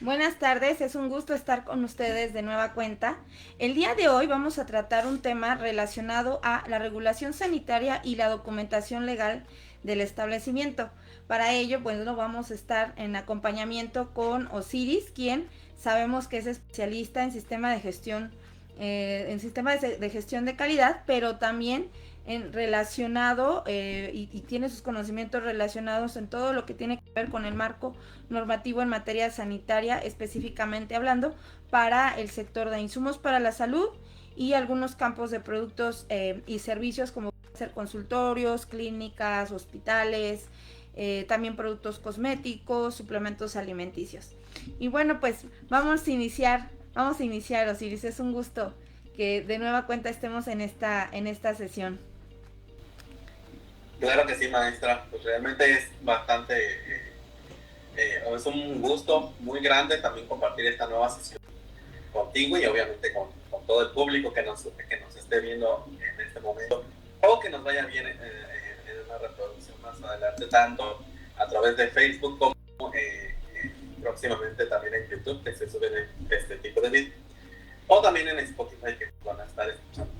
Buenas tardes, es un gusto estar con ustedes de nueva cuenta. El día de hoy vamos a tratar un tema relacionado a la regulación sanitaria y la documentación legal del establecimiento. Para ello, bueno, vamos a estar en acompañamiento con Osiris, quien sabemos que es especialista en sistema de gestión, de gestión de calidad, pero también relacionado y tiene sus conocimientos relacionados en todo lo que tiene que ver con el marco normativo en materia sanitaria, específicamente hablando, para el sector de insumos para la salud y algunos campos de productos y servicios como ser consultorios, clínicas, hospitales, también productos cosméticos, suplementos alimenticios. Y bueno, pues vamos a iniciar, Osiris, es un gusto que de nueva cuenta estemos en esta sesión. Claro que sí, maestra. Pues realmente es bastante, es un gusto muy grande también compartir esta nueva sesión contigo y obviamente con todo el público que nos esté viendo en este momento o que nos vaya bien en una reproducción más adelante, tanto a través de Facebook como próximamente también en YouTube, que se suben este tipo de videos, o también en Spotify, que van a estar escuchando.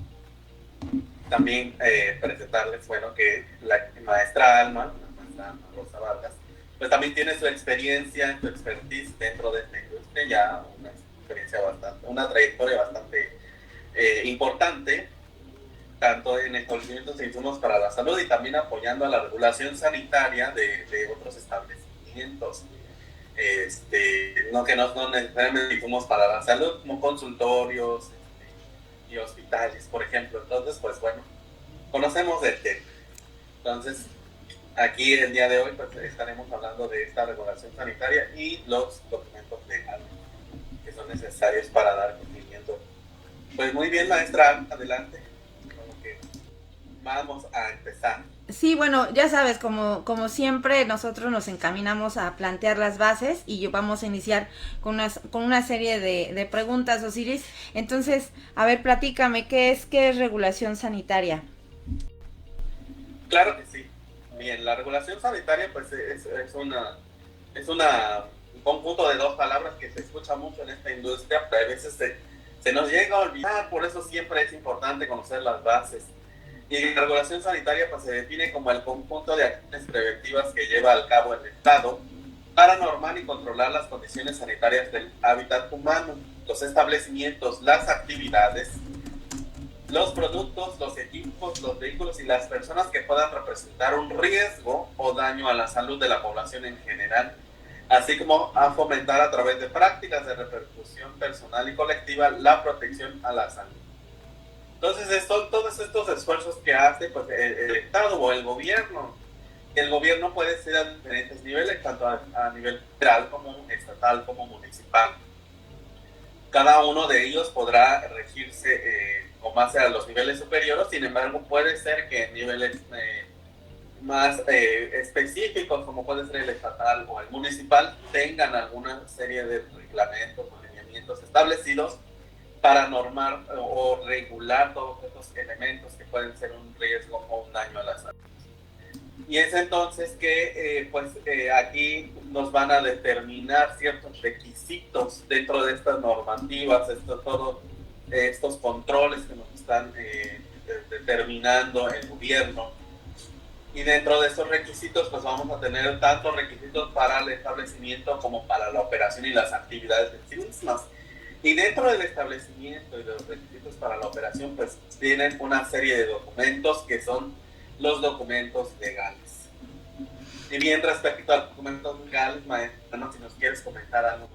También presentarles, bueno, que la maestra Alma Rosa Vargas, pues también tiene su experiencia, su expertise dentro de esta industria, ya una experiencia una trayectoria bastante importante, tanto en establecimientos de insumos para la salud y también apoyando a la regulación sanitaria de otros establecimientos. No necesariamente insumos para la salud, como consultorios, y hospitales, por ejemplo. Entonces, pues bueno, conocemos del tema. Entonces, aquí el día de hoy pues, estaremos hablando de esta regulación sanitaria y los documentos legales que son necesarios para dar cumplimiento. Pues muy bien, maestra, adelante. Como que vamos a empezar. Sí, bueno, ya sabes, como siempre, nosotros nos encaminamos a plantear las bases y vamos a iniciar con una serie de preguntas, Osiris. Entonces, a ver, platícame, ¿qué es regulación sanitaria? Claro que sí. Bien, la regulación sanitaria pues es un conjunto de dos palabras que se escucha mucho en esta industria, pero a veces se nos llega a olvidar, por eso siempre es importante conocer las bases. Y la regulación sanitaria pues, se define como el conjunto de acciones preventivas que lleva a cabo el Estado para normar y controlar las condiciones sanitarias del hábitat humano, los establecimientos, las actividades, los productos, los equipos, los vehículos y las personas que puedan representar un riesgo o daño a la salud de la población en general, así como a fomentar a través de prácticas de repercusión personal y colectiva la protección a la salud. Entonces, todos estos esfuerzos que hace pues, el Estado o el gobierno puede ser a diferentes niveles, tanto a nivel federal como estatal como municipal. Cada uno de ellos podrá regirse con base a los niveles superiores, sin embargo, puede ser que en niveles más específicos, como puede ser el estatal o el municipal, tengan alguna serie de reglamentos o lineamientos establecidos para normar o regular todos estos elementos que pueden ser un riesgo o un daño a la salud. Y es entonces que aquí nos van a determinar ciertos requisitos dentro de estas normativas, todos estos controles que nos están determinando el gobierno. Y dentro de esos requisitos pues vamos a tener tanto requisitos para el establecimiento como para la operación y las actividades en sí mismas. Y dentro del establecimiento y de los requisitos para la operación, pues tienen una serie de documentos que son los documentos legales. Y bien, respecto a los documentos legales, maestra, no, si nos quieres comentar algo.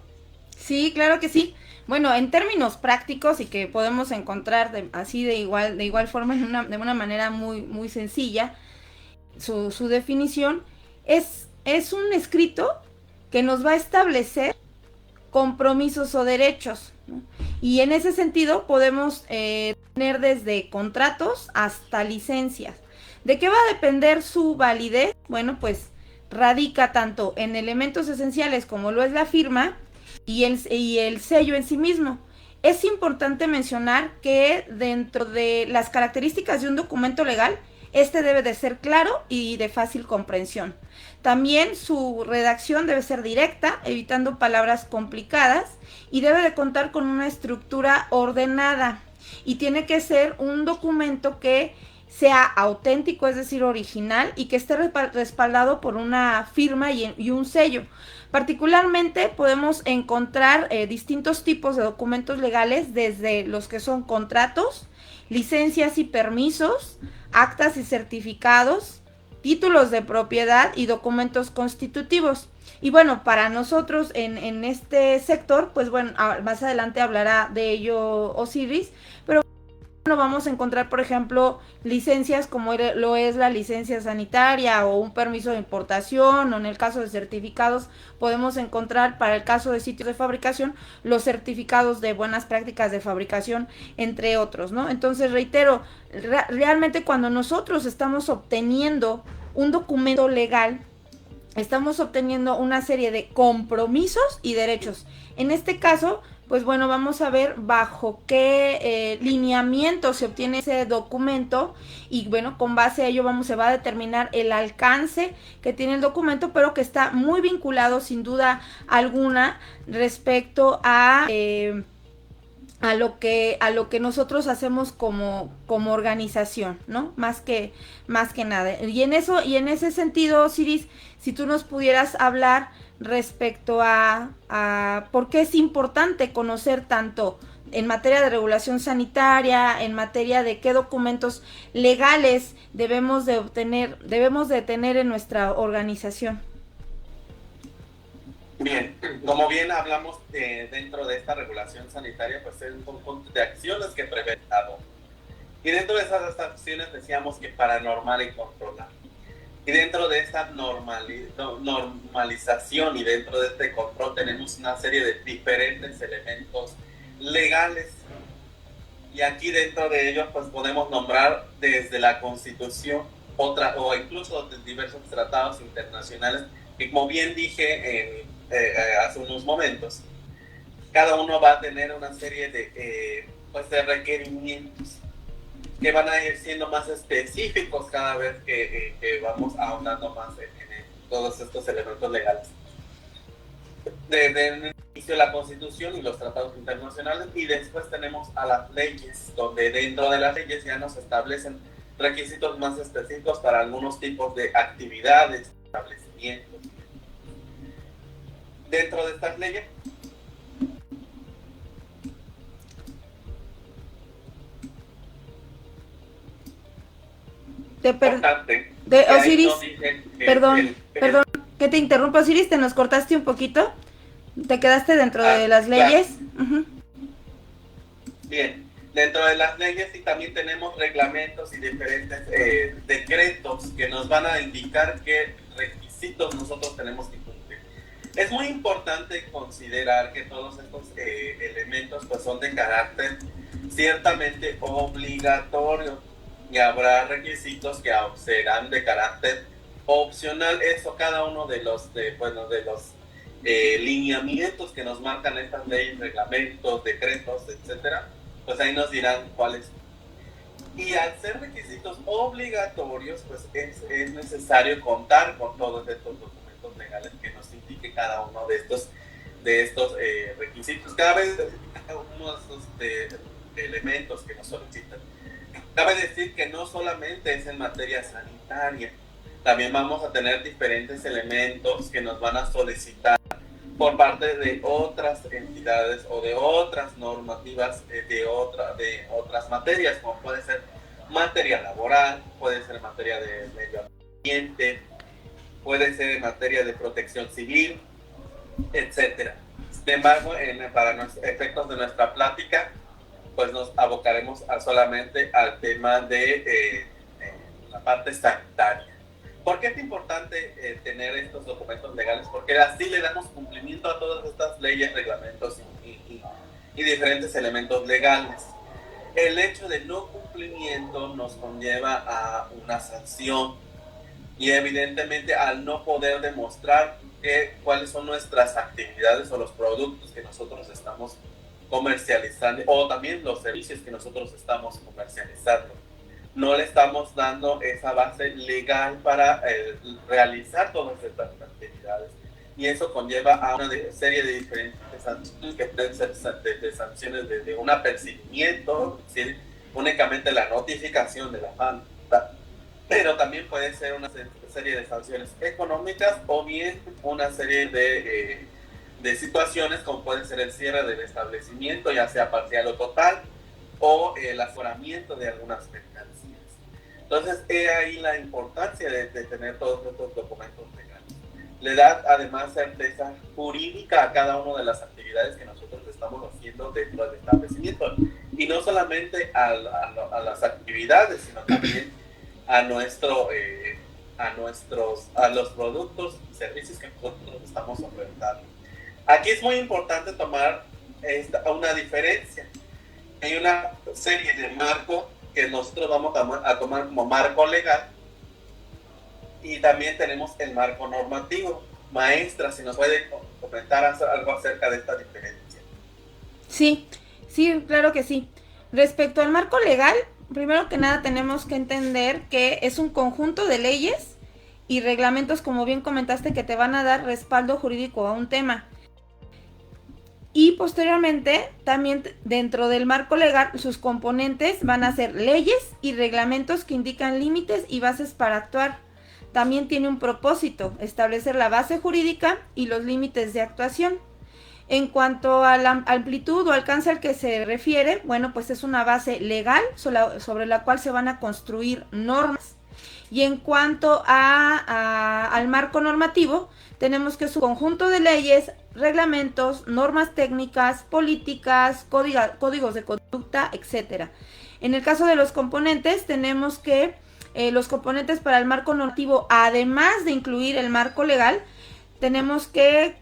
Sí, claro que sí. Bueno, en términos prácticos y que podemos encontrar así de igual forma de una manera muy sencilla, su definición es un escrito que nos va a establecer compromisos o derechos, ¿no? Y en ese sentido podemos tener desde contratos hasta licencias. ¿De qué va a depender su validez? Bueno, pues radica tanto en elementos esenciales como lo es la firma y el sello en sí mismo. Es importante mencionar que dentro de las características de un documento legal Este debe de ser claro y de fácil comprensión. También su redacción debe ser directa, evitando palabras complicadas, y debe de contar con una estructura ordenada. Y tiene que ser un documento que sea auténtico, es decir, original, y que esté respaldado por una firma y un sello. Particularmente podemos encontrar distintos tipos de documentos legales, desde los que son contratos, licencias y permisos, actas y certificados, títulos de propiedad y documentos constitutivos. Y bueno, para nosotros en este sector, pues bueno, más adelante hablará de ello Osiris, pero bueno, vamos a encontrar, por ejemplo, licencias como lo es la licencia sanitaria o un permiso de importación, o en el caso de certificados podemos encontrar, para el caso de sitios de fabricación, los certificados de buenas prácticas de fabricación, entre otros, ¿no? Entonces, reitero, realmente cuando nosotros estamos obteniendo un documento legal, estamos obteniendo una serie de compromisos y derechos. En este caso, pues bueno, vamos a ver bajo qué lineamiento se obtiene ese documento, y bueno, con base a ello se va a determinar el alcance que tiene el documento, pero que está muy vinculado sin duda alguna respecto a lo que nosotros hacemos como organización, ¿no? Más que nada. Y en ese sentido, Osiris, si tú nos pudieras hablar respecto a por qué es importante conocer tanto en materia de regulación sanitaria, en materia de qué documentos legales debemos de tener en nuestra organización. Bien, como bien hablamos dentro de esta regulación sanitaria, pues es un conjunto de acciones que prevé el Estado. Y dentro de esas acciones decíamos que para normar y controlar. Y dentro de esta normalización y dentro de este control tenemos una serie de diferentes elementos legales. Y aquí dentro de ellos pues podemos nombrar desde la Constitución, o incluso de diversos tratados internacionales, que como bien dije hace unos momentos, cada uno va a tener una serie de requerimientos que van a ir siendo más específicos cada vez que vamos ahondando más en todos estos elementos legales. Desde el inicio de la Constitución y los tratados internacionales, y después tenemos a las leyes, donde dentro de las leyes ya nos establecen requisitos más específicos para algunos tipos de actividades, establecimientos. Dentro de estas leyes Osiris, perdón, que te interrumpa, Osiris, te nos cortaste un poquito, te quedaste dentro de las leyes. Claro. Uh-huh. Bien, dentro de las leyes, y también tenemos reglamentos y diferentes decretos que nos van a indicar qué requisitos nosotros tenemos que cumplir. Es muy importante considerar que todos estos elementos pues son de carácter ciertamente obligatorio, y habrá requisitos que serán de carácter opcional. Eso, cada uno de los lineamientos que nos marcan estas leyes, reglamentos, decretos, etcétera, pues ahí nos dirán cuáles. Y al ser requisitos obligatorios, pues es necesario contar con todos estos documentos legales que nos indique cada uno de estos requisitos, cada uno de estos elementos que nos solicitan. Cabe decir que no solamente es en materia sanitaria, también vamos a tener diferentes elementos que nos van a solicitar por parte de otras entidades o de otras normativas de otras materias, como puede ser materia laboral, puede ser materia de medio ambiente, puede ser en materia de protección civil, etcétera. Sin embargo, para los efectos de nuestra plática, pues nos abocaremos solamente al tema de la parte sanitaria. ¿Por qué es importante tener estos documentos legales? Porque así le damos cumplimiento a todas estas leyes, reglamentos y diferentes elementos legales. El hecho de no cumplimiento nos conlleva a una sanción, y evidentemente al no poder demostrar cuáles son nuestras actividades o los productos que nosotros estamos comercializando, o también los servicios que nosotros estamos comercializando, no le estamos dando esa base legal para realizar todas estas actividades. Y eso conlleva a una serie de diferentes sanciones que pueden ser de sanciones de un apercibimiento, es decir, únicamente la notificación de la falta, pero también puede ser una serie de sanciones económicas o bien una serie de situaciones como puede ser el cierre del establecimiento, ya sea parcial o total, o el aforamiento de algunas mercancías. Entonces, he ahí la importancia de tener todos estos documentos legales. Le da además certeza jurídica a cada una de las actividades que nosotros estamos haciendo dentro del establecimiento. Y no solamente a las actividades, sino también a los productos y servicios que nosotros estamos ofertando. Aquí es muy importante tomar una diferencia. Hay una serie de marco que nosotros vamos a tomar como marco legal, y también tenemos el marco normativo. Maestra, si nos puede comentar algo acerca de esta diferencia. Sí, sí, claro que sí. Respecto al marco legal, primero que nada tenemos que entender que es un conjunto de leyes y reglamentos, como bien comentaste, que te van a dar respaldo jurídico a un tema. Y posteriormente, también dentro del marco legal, sus componentes van a ser leyes y reglamentos que indican límites y bases para actuar. También tiene un propósito, establecer la base jurídica y los límites de actuación. En cuanto a la amplitud o alcance al que se refiere, bueno, pues es una base legal sobre la cual se van a construir normas. Y en cuanto al marco normativo, tenemos que es un conjunto de leyes, reglamentos, normas técnicas, políticas, códigos de conducta, etc. En el caso de los componentes, tenemos que los componentes para el marco normativo, además de incluir el marco legal, tenemos que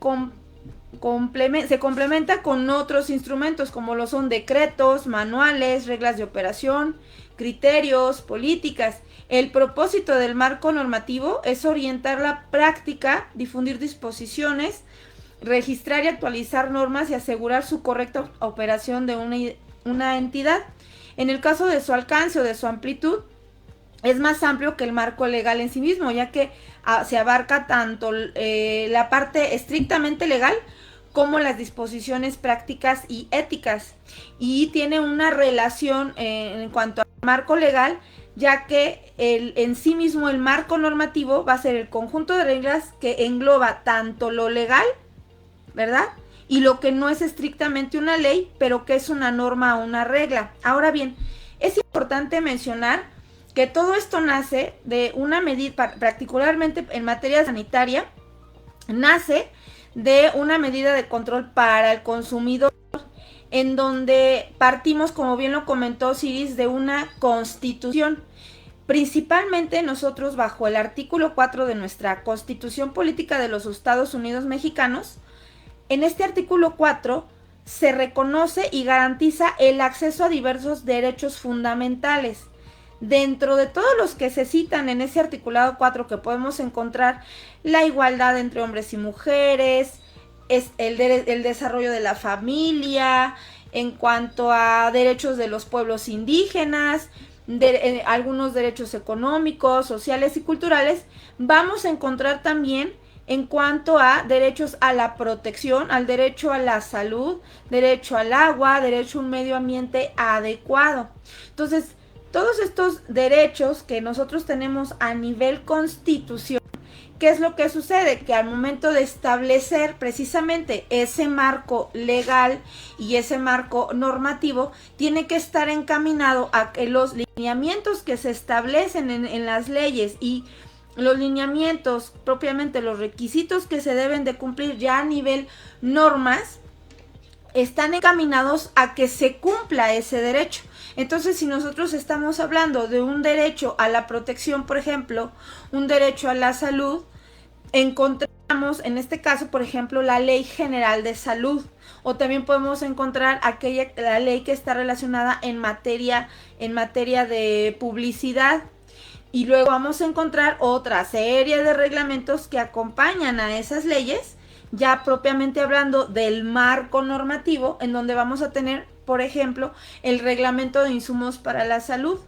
se complementa con otros instrumentos como lo son decretos, manuales, reglas de operación, criterios, políticas. El propósito del marco normativo es orientar la práctica, difundir disposiciones, registrar y actualizar normas y asegurar su correcta operación de una entidad. En el caso de su alcance o de su amplitud, es más amplio que el marco legal en sí mismo, ya que se abarca tanto la parte estrictamente legal como las disposiciones prácticas y éticas, y tiene una relación en cuanto al marco legal, ya que en sí mismo el marco normativo va a ser el conjunto de reglas que engloba tanto lo legal, ¿verdad?, y lo que no es estrictamente una ley, pero que es una norma o una regla. Ahora bien, es importante mencionar que todo esto nace de una medida, particularmente en materia sanitaria, nace de una medida de control para el consumidor, en donde partimos, como bien lo comentó Ciris, de una constitución. Principalmente nosotros, bajo el artículo 4 de nuestra Constitución Política de los Estados Unidos Mexicanos, en este artículo 4 se reconoce y garantiza el acceso a diversos derechos fundamentales. Dentro de todos los que se citan en ese articulado 4, que podemos encontrar la igualdad entre hombres y mujeres, es el desarrollo de la familia, en cuanto a derechos de los pueblos indígenas, algunos derechos económicos, sociales y culturales, vamos a encontrar también en cuanto a derechos a la protección, al derecho a la salud, derecho al agua, derecho a un medio ambiente adecuado. Entonces, todos estos derechos que nosotros tenemos a nivel constitución, ¿qué es lo que sucede? Que al momento de establecer precisamente ese marco legal y ese marco normativo, tiene que estar encaminado a que los lineamientos que se establecen en las leyes y los lineamientos, propiamente los requisitos que se deben de cumplir ya a nivel normas, están encaminados a que se cumpla ese derecho. Entonces, si nosotros estamos hablando de un derecho a la protección, por ejemplo, un derecho a la salud, encontramos en este caso, por ejemplo, la Ley General de Salud, o también podemos encontrar la ley que está relacionada en materia de publicidad. Y luego vamos a encontrar otra serie de reglamentos que acompañan a esas leyes, ya propiamente hablando del marco normativo, en donde vamos a tener, por ejemplo, el reglamento de insumos para la salud.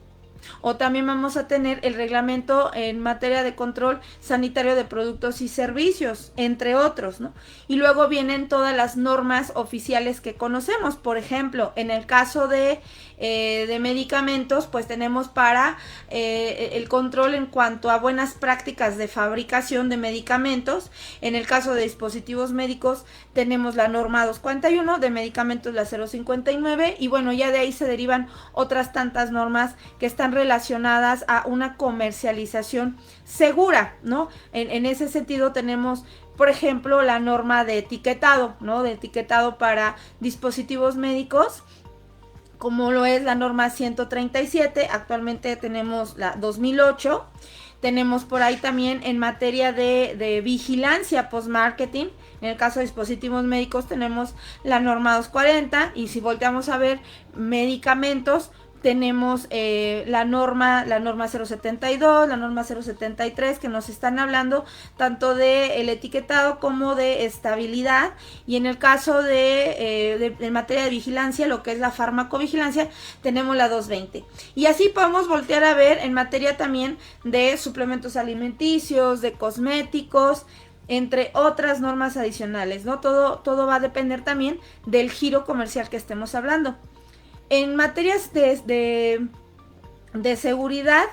o también vamos a tener el reglamento en materia de control sanitario de productos y servicios, entre otros, ¿no? Y luego vienen todas las normas oficiales que conocemos. Por ejemplo, en el caso de medicamentos, pues tenemos para el control en cuanto a buenas prácticas de fabricación de medicamentos. En el caso de dispositivos médicos tenemos la norma 241, de medicamentos la 059, y bueno, ya de ahí se derivan otras tantas normas que están relacionadas a una comercialización segura, ¿no? En ese sentido tenemos, por ejemplo, la norma de etiquetado, ¿no? De etiquetado para dispositivos médicos, como lo es la norma 137, actualmente tenemos la 2008, tenemos por ahí también en materia de vigilancia post-marketing, en el caso de dispositivos médicos tenemos la norma 240, y si volteamos a ver medicamentos, tenemos la norma 072, la norma 073, que nos están hablando tanto de el etiquetado como de estabilidad, y en el caso de materia de vigilancia, lo que es la farmacovigilancia, tenemos la 220. Y así podemos voltear a ver en materia también de suplementos alimenticios, de cosméticos, entre otras normas adicionales, ¿no? Todo va a depender también del giro comercial que estemos hablando. En materias de seguridad,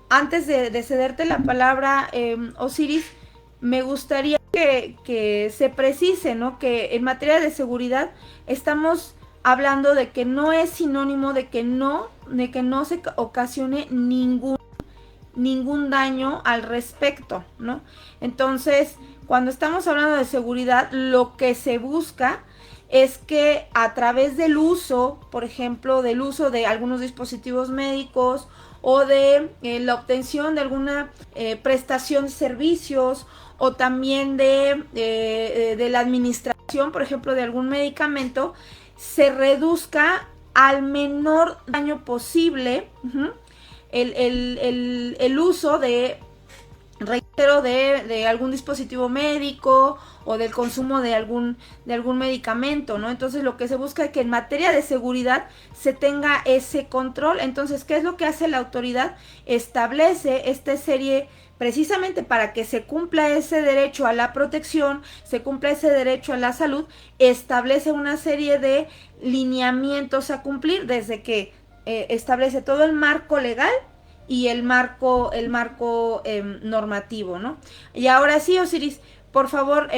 antes de cederte la palabra, Osiris, me gustaría que se precise, ¿no? Que en materia de seguridad estamos hablando de que no es sinónimo de que no se ocasione ningún daño al respecto, ¿no? Entonces, cuando estamos hablando de seguridad, lo que se busca es que a través del uso, por ejemplo, del uso de algunos dispositivos médicos o de la obtención de alguna prestación de servicios, o también de la administración, por ejemplo, de algún medicamento, se reduzca al menor daño posible el uso de, reitero, de algún dispositivo médico o del consumo de algún medicamento, ¿no? Entonces lo que se busca es que en materia de seguridad se tenga ese control. Entonces, ¿qué es lo que hace la autoridad? Establece esta serie precisamente para que se cumpla ese derecho a la protección, se cumpla ese derecho a la salud, establece una serie de lineamientos a cumplir, desde que establece todo el marco legal y el marco normativo, ¿no? Y ahora sí, Osiris, por favor,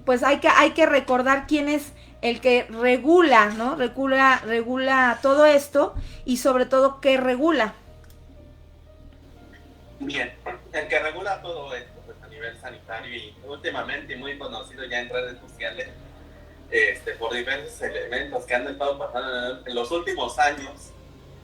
pues hay que recordar quién es el que regula, ¿no? Regula todo esto, y sobre todo qué regula. Bien, el que regula todo esto pues, a nivel sanitario, y últimamente muy conocido ya en redes sociales, por diversos elementos que han estado pasando en los últimos años.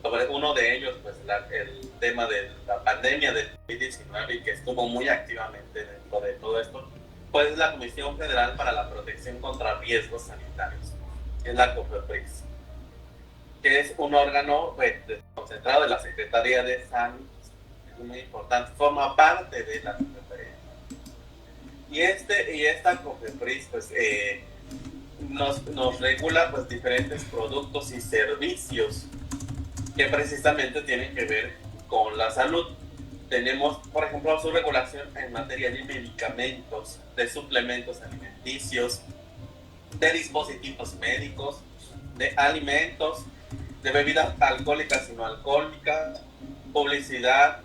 Sobre uno de ellos, pues el tema de la pandemia del COVID-19, y que estuvo muy activamente dentro de todo esto, pues es la Comisión Federal para la Protección contra Riesgos Sanitarios, que es la COFEPRIS, que es un órgano concentrado de la Secretaría de Salud, es muy importante, forma parte de la Secretaría. Y esta COFEPRIS, pues, nos regula pues diferentes productos y servicios que precisamente tienen que ver con la salud. Tenemos, por ejemplo, su regulación en materia de medicamentos, de suplementos alimenticios, de dispositivos médicos, de alimentos, de bebidas alcohólicas y no alcohólicas, publicidad,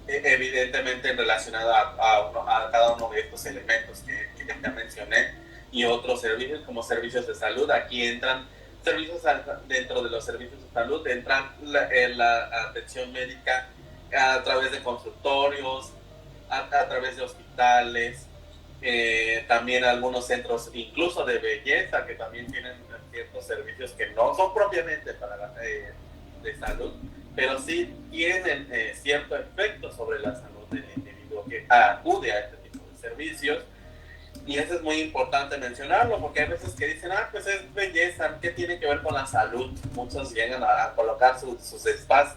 evidentemente relacionada a cada uno de estos elementos que ya mencioné, y otros servicios como servicios de salud. Aquí entran servicios dentro de los servicios de salud, entran la atención médica a través de consultorios, a través de hospitales, también algunos centros incluso de belleza que también tienen ciertos servicios que no son propiamente para de salud, pero sí tienen cierto efecto sobre la salud del individuo que acude a este tipo de servicios. Y eso es muy importante mencionarlo, porque hay veces que dicen, pues es belleza, ¿qué tiene que ver con la salud? Muchos llegan a colocar sus spas,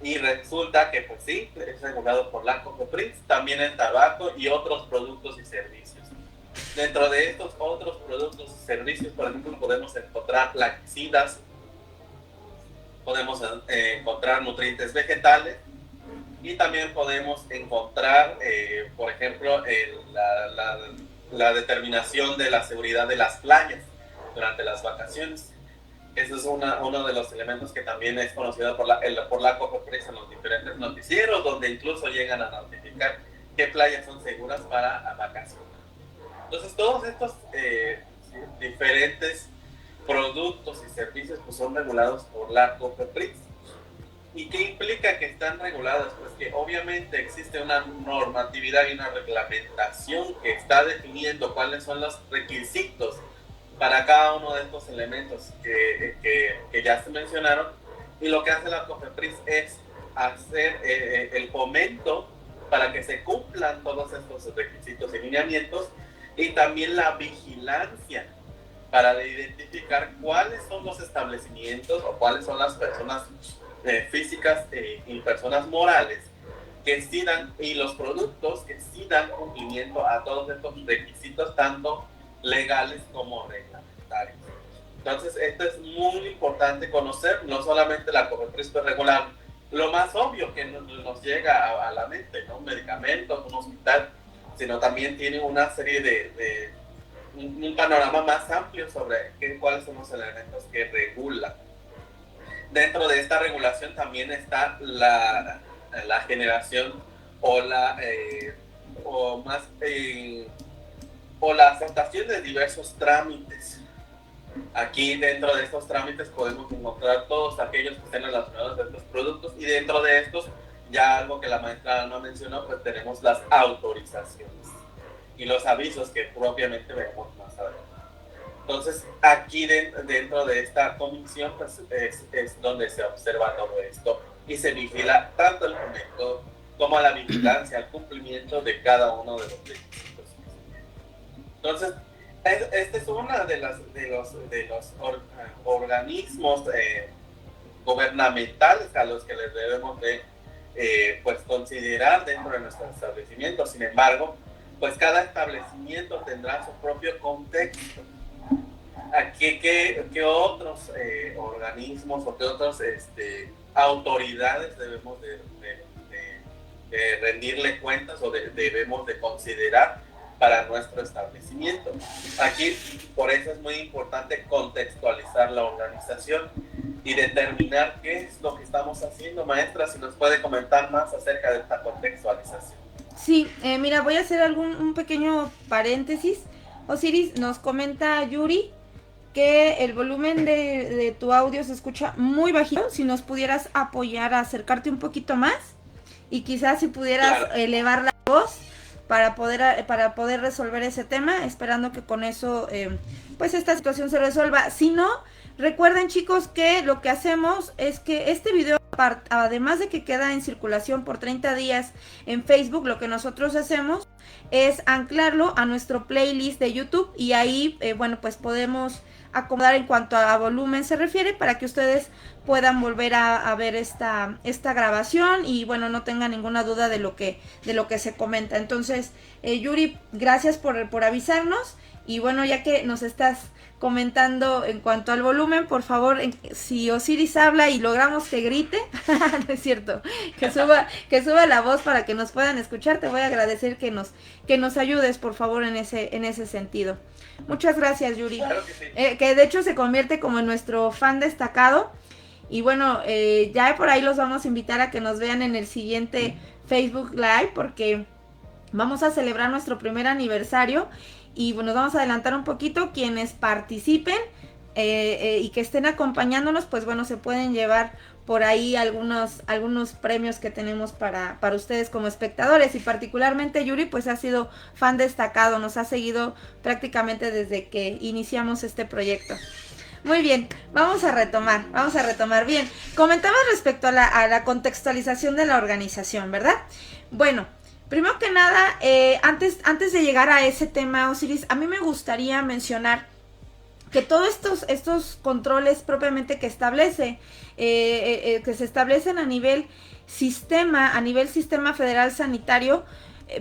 y resulta que pues sí, es regulado por la COFEPRIS, también el tabaco y otros productos y servicios. Dentro de estos otros productos y servicios, por ejemplo, podemos encontrar plaguicidas, podemos encontrar nutrientes vegetales y también podemos encontrar, por ejemplo, la determinación de la seguridad de las playas durante las vacaciones. Ese es uno de los elementos que también es conocido por la COFEPRIS en los diferentes noticieros, donde incluso llegan a notificar qué playas son seguras para vacacionar. Entonces, todos estos diferentes productos y servicios pues, son regulados por la COFEPRIS. ¿Y qué implica que están regulados? Pues que obviamente existe una normatividad y una reglamentación que está definiendo cuáles son los requisitos para cada uno de estos elementos que ya se mencionaron, y lo que hace la COFEPRIS es hacer el fomento para que se cumplan todos estos requisitos y lineamientos, y también la vigilancia para identificar cuáles son los establecimientos o cuáles son las personas físicas y personas morales que sí dan, y los productos que sí dan cumplimiento a todos estos requisitos, tanto legales como reglamentarios. Entonces, esto es muy importante conocer, no solamente la COFEPRIS puede regular lo más obvio que nos llega a la mente, ¿no? Medicamentos, un hospital, sino también tiene una serie de un panorama más amplio sobre cuáles son los elementos que regulan. Dentro de esta regulación también está la generación o la aceptación de diversos trámites. Aquí dentro de estos trámites podemos encontrar todos aquellos que estén relacionados a estos productos, y dentro de estos, ya algo que la maestra no mencionó, pues tenemos las autorizaciones y los avisos que propiamente vemos más adelante. Entonces, aquí dentro de esta comisión pues, es donde se observa todo esto y se vigila tanto el fomento como la vigilancia, el cumplimiento de cada uno de los requisitos. Entonces, este es uno de los organismos gubernamentales a los que les debemos de pues considerar dentro de nuestros establecimientos. Sin embargo, pues cada establecimiento tendrá su propio contexto. ¿Qué otros organismos o qué otras autoridades debemos de rendirle cuentas o debemos de considerar para nuestro establecimiento? Aquí, por eso es muy importante contextualizar la organización y determinar qué es lo que estamos haciendo. Maestra, si nos puede comentar más acerca de esta contextualización. Sí, mira, voy a hacer un pequeño paréntesis. Osiris, nos comenta Yuri que el volumen de tu audio se escucha muy bajito. Si nos pudieras apoyar a acercarte un poquito más y quizás si pudieras elevar la voz para poder resolver ese tema, esperando que con eso pues esta situación se resuelva. Si no, recuerden chicos que lo que hacemos es que este video, además de que queda en circulación por 30 días en Facebook, lo que nosotros hacemos es anclarlo a nuestro playlist de YouTube, y ahí bueno, pues podemos acomodar en cuanto a volumen se refiere, para que ustedes puedan volver a ver esta grabación y bueno, no tengan ninguna duda de lo que se comenta. Entonces, Yuri, gracias por avisarnos, y bueno, ya que nos estás comentando en cuanto al volumen, por favor, si Osiris habla y logramos que grite, no es cierto, que suba la voz para que nos puedan escuchar, te voy a agradecer que nos ayudes, por favor, en ese sentido. Muchas gracias, Yuri. Claro que sí. Que de hecho se convierte como en nuestro fan destacado. Y bueno, ya por ahí los vamos a invitar a que nos vean en el siguiente Facebook Live, porque vamos a celebrar nuestro primer aniversario. Y bueno, nos vamos a adelantar un poquito. Quienes participen y que estén acompañándonos, pues bueno, se pueden llevar por ahí algunos premios que tenemos para ustedes como espectadores. Y particularmente Yuri pues ha sido fan destacado, nos ha seguido prácticamente desde que iniciamos este proyecto. Muy bien, vamos a retomar. Bien, comentabas respecto a la contextualización de la organización, ¿verdad? Bueno, primero que nada, antes de llegar a ese tema, Osiris, a mí me gustaría mencionar que todos estos controles propiamente que se establecen a nivel sistema federal sanitario,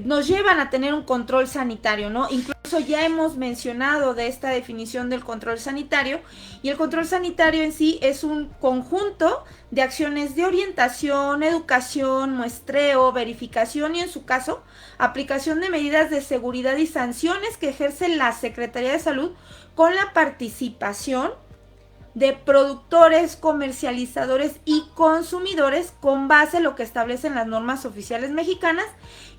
nos llevan a tener un control sanitario, ¿no? Incluso ya hemos mencionado de esta definición del control sanitario, y el control sanitario en sí es un conjunto de acciones de orientación, educación, muestreo, verificación y, en su caso, aplicación de medidas de seguridad y sanciones que ejerce la Secretaría de Salud con la participación de productores, comercializadores y consumidores con base en lo que establecen las normas oficiales mexicanas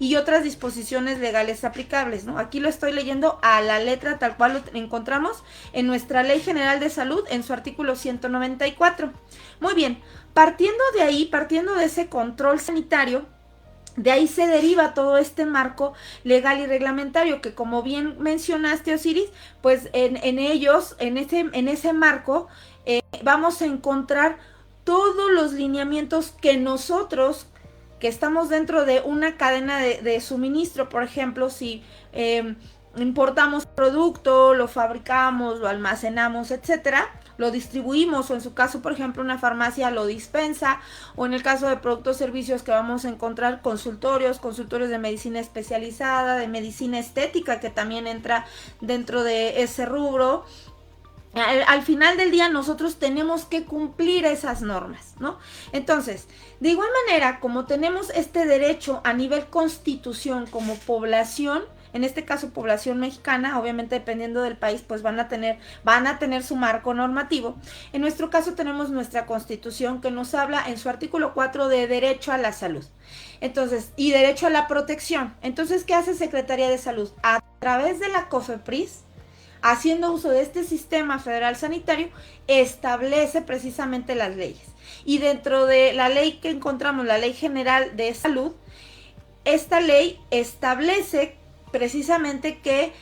y otras disposiciones legales aplicables, ¿no? Aquí lo estoy leyendo a la letra tal cual lo encontramos en nuestra Ley General de Salud en su artículo 194. Muy bien, partiendo de ahí, partiendo de ese control sanitario, de ahí se deriva todo este marco legal y reglamentario que, como bien mencionaste, Osiris, pues en ellos, en ese marco, vamos a encontrar todos los lineamientos que nosotros, que estamos dentro de una cadena de suministro, por ejemplo, si importamos producto, lo fabricamos, lo almacenamos, etcétera, lo distribuimos, o en su caso, por ejemplo, una farmacia lo dispensa, o en el caso de productos servicios que vamos a encontrar consultorios de medicina especializada, de medicina estética, que también entra dentro de ese rubro. Al final del día nosotros tenemos que cumplir esas normas, ¿no? Entonces, de igual manera, como tenemos este derecho a nivel constitución como población, en este caso población mexicana, obviamente dependiendo del país, pues van a tener su marco normativo. En nuestro caso tenemos nuestra Constitución, que nos habla en su artículo 4 de derecho a la salud. Entonces, y derecho a la protección. Entonces, ¿qué hace Secretaría de Salud? A través de la COFEPRIS, haciendo uso de este sistema federal sanitario, establece precisamente las leyes. Y dentro de la ley que encontramos, la Ley General de Salud, esta ley establece precisamente que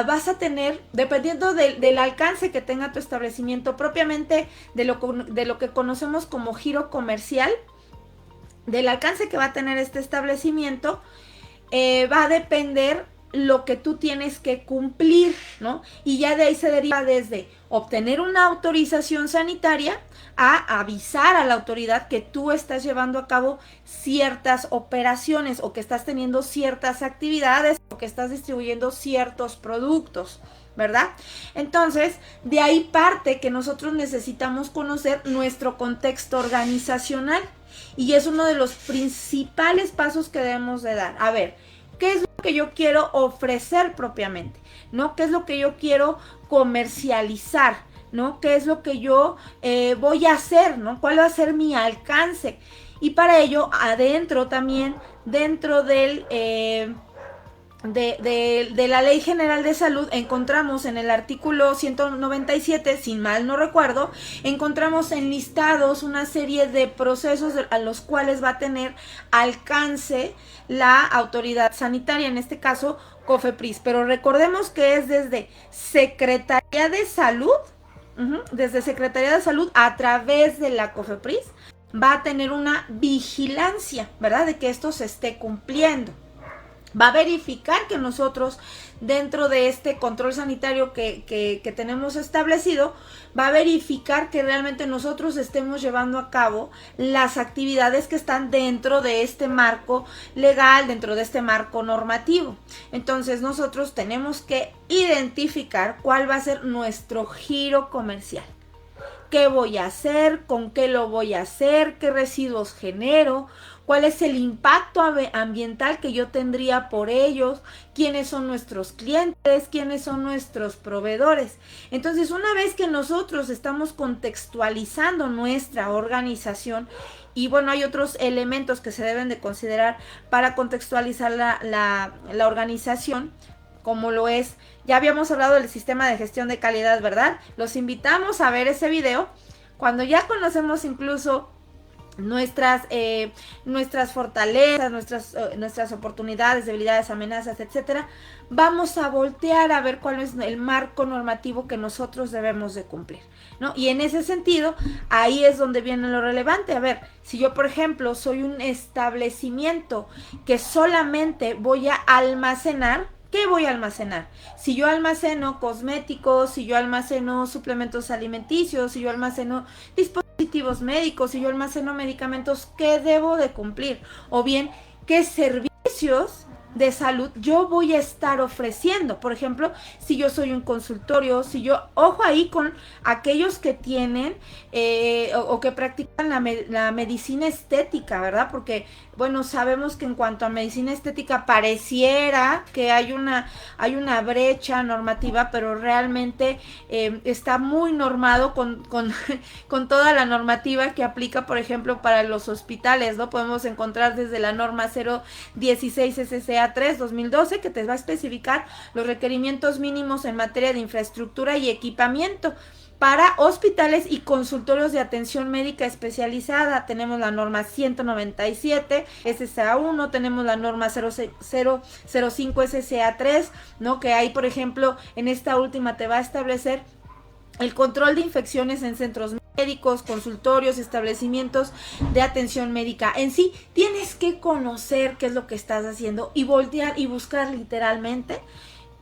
vas a tener, dependiendo del alcance que tenga tu establecimiento, propiamente de lo que conocemos como giro comercial, del alcance que va a tener este establecimiento, va a depender lo que tú tienes que cumplir, ¿no? Y ya de ahí se deriva desde obtener una autorización sanitaria a avisar a la autoridad que tú estás llevando a cabo ciertas operaciones, o que estás teniendo ciertas actividades, o que estás distribuyendo ciertos productos, ¿verdad? Entonces, de ahí parte que nosotros necesitamos conocer nuestro contexto organizacional, y es uno de los principales pasos que debemos de dar. A ver, ¿qué es lo que yo quiero ofrecer propiamente? ¿No? ¿Qué es lo que yo quiero comercializar? ¿No? ¿Qué es lo que yo voy a hacer? ¿No? ¿Cuál va a ser mi alcance? Y para ello, adentro también, dentro del de la Ley General de Salud, encontramos en el artículo 197, sin mal no recuerdo, encontramos enlistados una serie de procesos a los cuales va a tener alcance la autoridad sanitaria, en este caso COFEPRIS, pero recordemos que es desde Secretaría de Salud, desde Secretaría de Salud a través de la COFEPRIS va a tener una vigilancia, ¿verdad? De que esto se esté cumpliendo. Va a verificar que nosotros, dentro de este control sanitario que tenemos establecido, va a verificar que realmente nosotros estemos llevando a cabo las actividades que están dentro de este marco legal, dentro de este marco normativo. Entonces nosotros tenemos que identificar cuál va a ser nuestro giro comercial. ¿Qué voy a hacer? ¿Con qué lo voy a hacer? ¿Qué residuos genero? ¿Cuál es el impacto ambiental que yo tendría por ellos? ¿Quiénes son nuestros clientes? ¿Quiénes son nuestros proveedores? Entonces, una vez que nosotros estamos contextualizando nuestra organización, y bueno, hay otros elementos que se deben de considerar para contextualizar la organización, como lo es, ya habíamos hablado del sistema de gestión de calidad, ¿verdad? Los invitamos a ver ese video. Cuando ya conocemos incluso nuestras fortalezas, nuestras oportunidades, debilidades, amenazas, etcétera, vamos a voltear a ver cuál es el marco normativo que nosotros debemos de cumplir, ¿no? Y en ese sentido, ahí es donde viene lo relevante. A ver, si yo, por ejemplo, soy un establecimiento que solamente voy a almacenar, ¿qué voy a almacenar? Si yo almaceno cosméticos, si yo almaceno suplementos alimenticios, si yo almaceno dispositivos médicos, si yo almaceno medicamentos, ¿qué debo de cumplir? O bien, ¿qué servicios de salud yo voy a estar ofreciendo. Por ejemplo, si yo soy un consultorio, si yo, ojo ahí con aquellos que tienen o que practican la medicina estética, ¿verdad? Porque, bueno, sabemos que en cuanto a medicina estética pareciera que hay una brecha normativa, pero realmente está muy normado con toda la normativa que aplica, por ejemplo, para los hospitales, ¿no? Podemos encontrar desde la norma 016 SCA 3 2012 que te va a especificar los requerimientos mínimos en materia de infraestructura y equipamiento para hospitales y consultorios de atención médica especializada. Tenemos la norma 197 SCA1, tenemos la norma 005 SCA3, ¿no? Que ahí, por ejemplo, en esta última te va a establecer el control de infecciones en centros médicos, consultorios, establecimientos de atención médica. En sí, tienes que conocer qué es lo que estás haciendo y voltear y buscar literalmente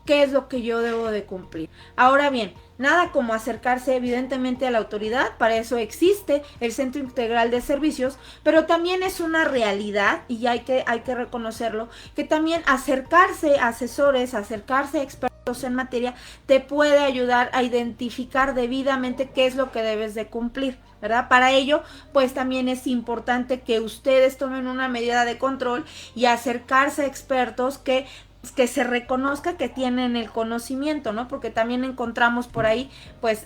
qué es lo que yo debo de cumplir. Ahora bien, nada como acercarse evidentemente a la autoridad, para eso existe el Centro Integral de Servicios, pero también es una realidad, y hay que reconocerlo, que también acercarse a asesores, acercarse a expertos en materia, te puede ayudar a identificar debidamente qué es lo que debes de cumplir, ¿verdad? Para ello, pues también es importante que ustedes tomen una medida de control y acercarse a expertos que se reconozca que tienen el conocimiento, ¿no? Porque también encontramos por ahí, pues,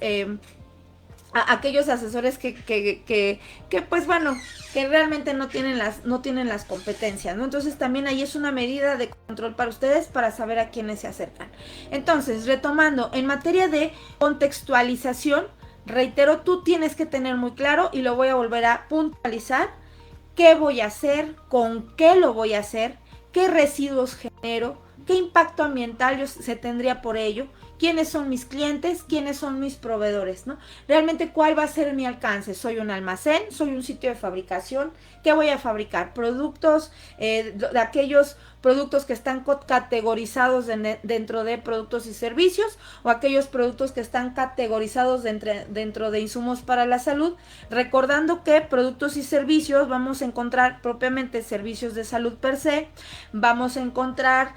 aquellos asesores que pues bueno, que realmente no tienen las competencias, ¿no? Entonces también ahí es una medida de control para ustedes para saber a quiénes se acercan. Entonces, retomando, en materia de contextualización, reitero, tú tienes que tener muy claro, y lo voy a volver a puntualizar, qué voy a hacer, con qué lo voy a hacer, qué residuos genero, qué impacto ambiental se tendría por ello, quiénes son mis clientes, quiénes son mis proveedores, ¿no? Realmente, ¿cuál va a ser mi alcance? ¿Soy un almacén? ¿Soy un sitio de fabricación? ¿Qué voy a fabricar? Productos, de aquellos productos que están categorizados dentro de productos y servicios, o aquellos productos que están categorizados dentro de insumos para la salud, recordando que productos y servicios vamos a encontrar propiamente servicios de salud per se, vamos a encontrar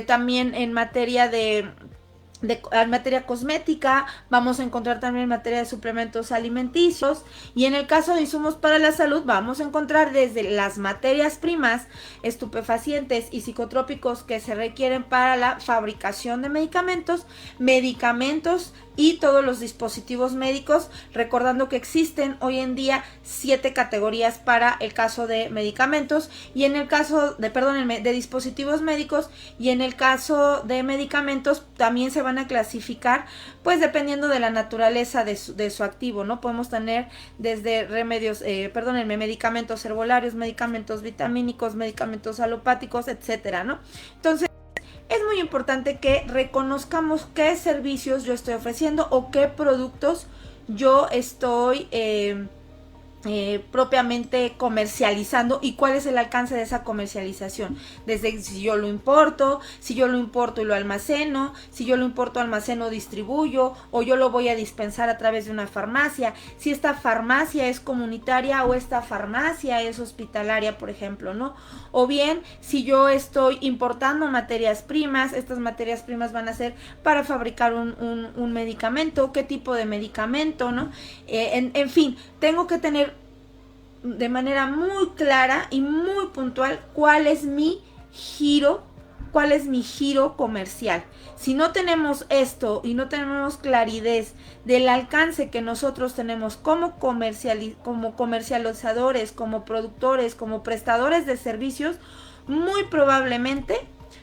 también en materia en materia cosmética, vamos a encontrar también en materia de suplementos alimenticios, y en el caso de insumos para la salud vamos a encontrar desde las materias primas, estupefacientes y psicotrópicos que se requieren para la fabricación de medicamentos y todos los dispositivos médicos, recordando que existen hoy en día 7 categorías para el caso de medicamentos, y en el caso de dispositivos médicos, y en el caso de medicamentos también se van a clasificar, pues dependiendo de la naturaleza de su activo, ¿no? Podemos tener desde medicamentos herbolarios, medicamentos vitamínicos, medicamentos alopáticos, etcétera, ¿no? Entonces, es muy importante que reconozcamos qué servicios yo estoy ofreciendo o qué productos yo estoy propiamente comercializando, y cuál es el alcance de esa comercialización, desde si yo lo importo y lo almaceno, si yo lo importo, almaceno, distribuyo, o yo lo voy a dispensar a través de una farmacia, si esta farmacia es comunitaria o esta farmacia es hospitalaria, por ejemplo, ¿no? O bien, si yo estoy importando materias primas, estas materias primas van a ser para fabricar un medicamento, qué tipo de medicamento, ¿no? En fin, tengo que tener de manera muy clara y muy puntual cuál es mi giro comercial. Si no tenemos esto y no tenemos claridad del alcance que nosotros tenemos como comercializadores, como productores, como prestadores de servicios, muy probablemente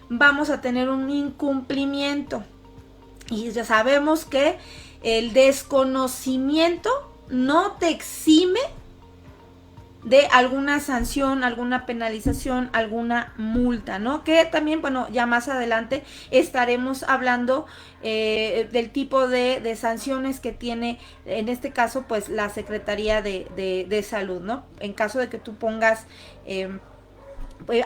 vamos a tener un incumplimiento. Y ya sabemos que el desconocimiento no te exime de alguna sanción, alguna penalización, alguna multa, ¿no? Que también, bueno, ya más adelante estaremos hablando del tipo de sanciones que tiene, en este caso, pues la Secretaría de Salud, ¿no? En caso de que tú pongas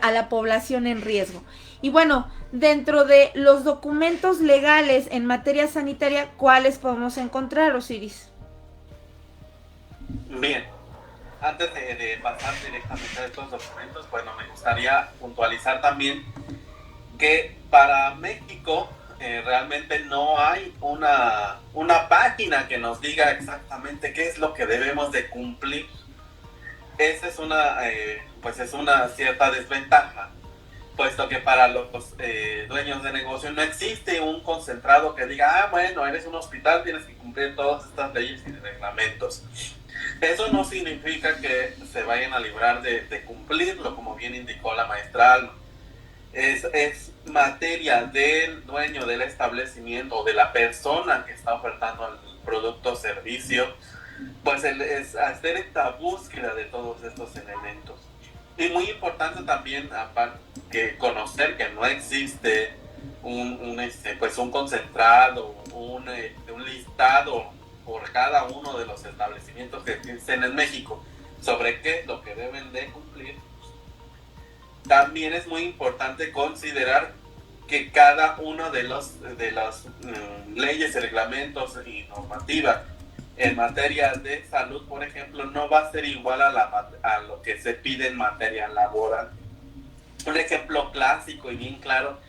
a la población en riesgo. Y bueno, dentro de los documentos legales en materia sanitaria, ¿cuáles podemos encontrar, Osiris? Bien. Antes de pasar directamente a estos documentos, bueno, me gustaría puntualizar también que para México realmente no hay una página que nos diga exactamente qué es lo que debemos de cumplir. Esa es pues es una cierta desventaja, puesto que para los dueños de negocio no existe un concentrado que diga, bueno, eres un hospital, tienes que cumplir todas estas leyes y reglamentos. Eso no significa que se vayan a librar de cumplirlo, como bien indicó la maestra Alma. Es materia del dueño del establecimiento o de la persona que está ofertando el producto o servicio, pues es hacer esta búsqueda de todos estos elementos. Y muy importante también, aparte, que conocer que no existe pues un concentrado, un listado por cada uno de los establecimientos que existen en México sobre qué es lo que deben de cumplir. También es muy importante considerar que cada uno de las leyes, reglamentos y normativas en materia de salud, por ejemplo, no va a ser igual a lo que se pide en materia laboral. Un ejemplo clásico y bien claro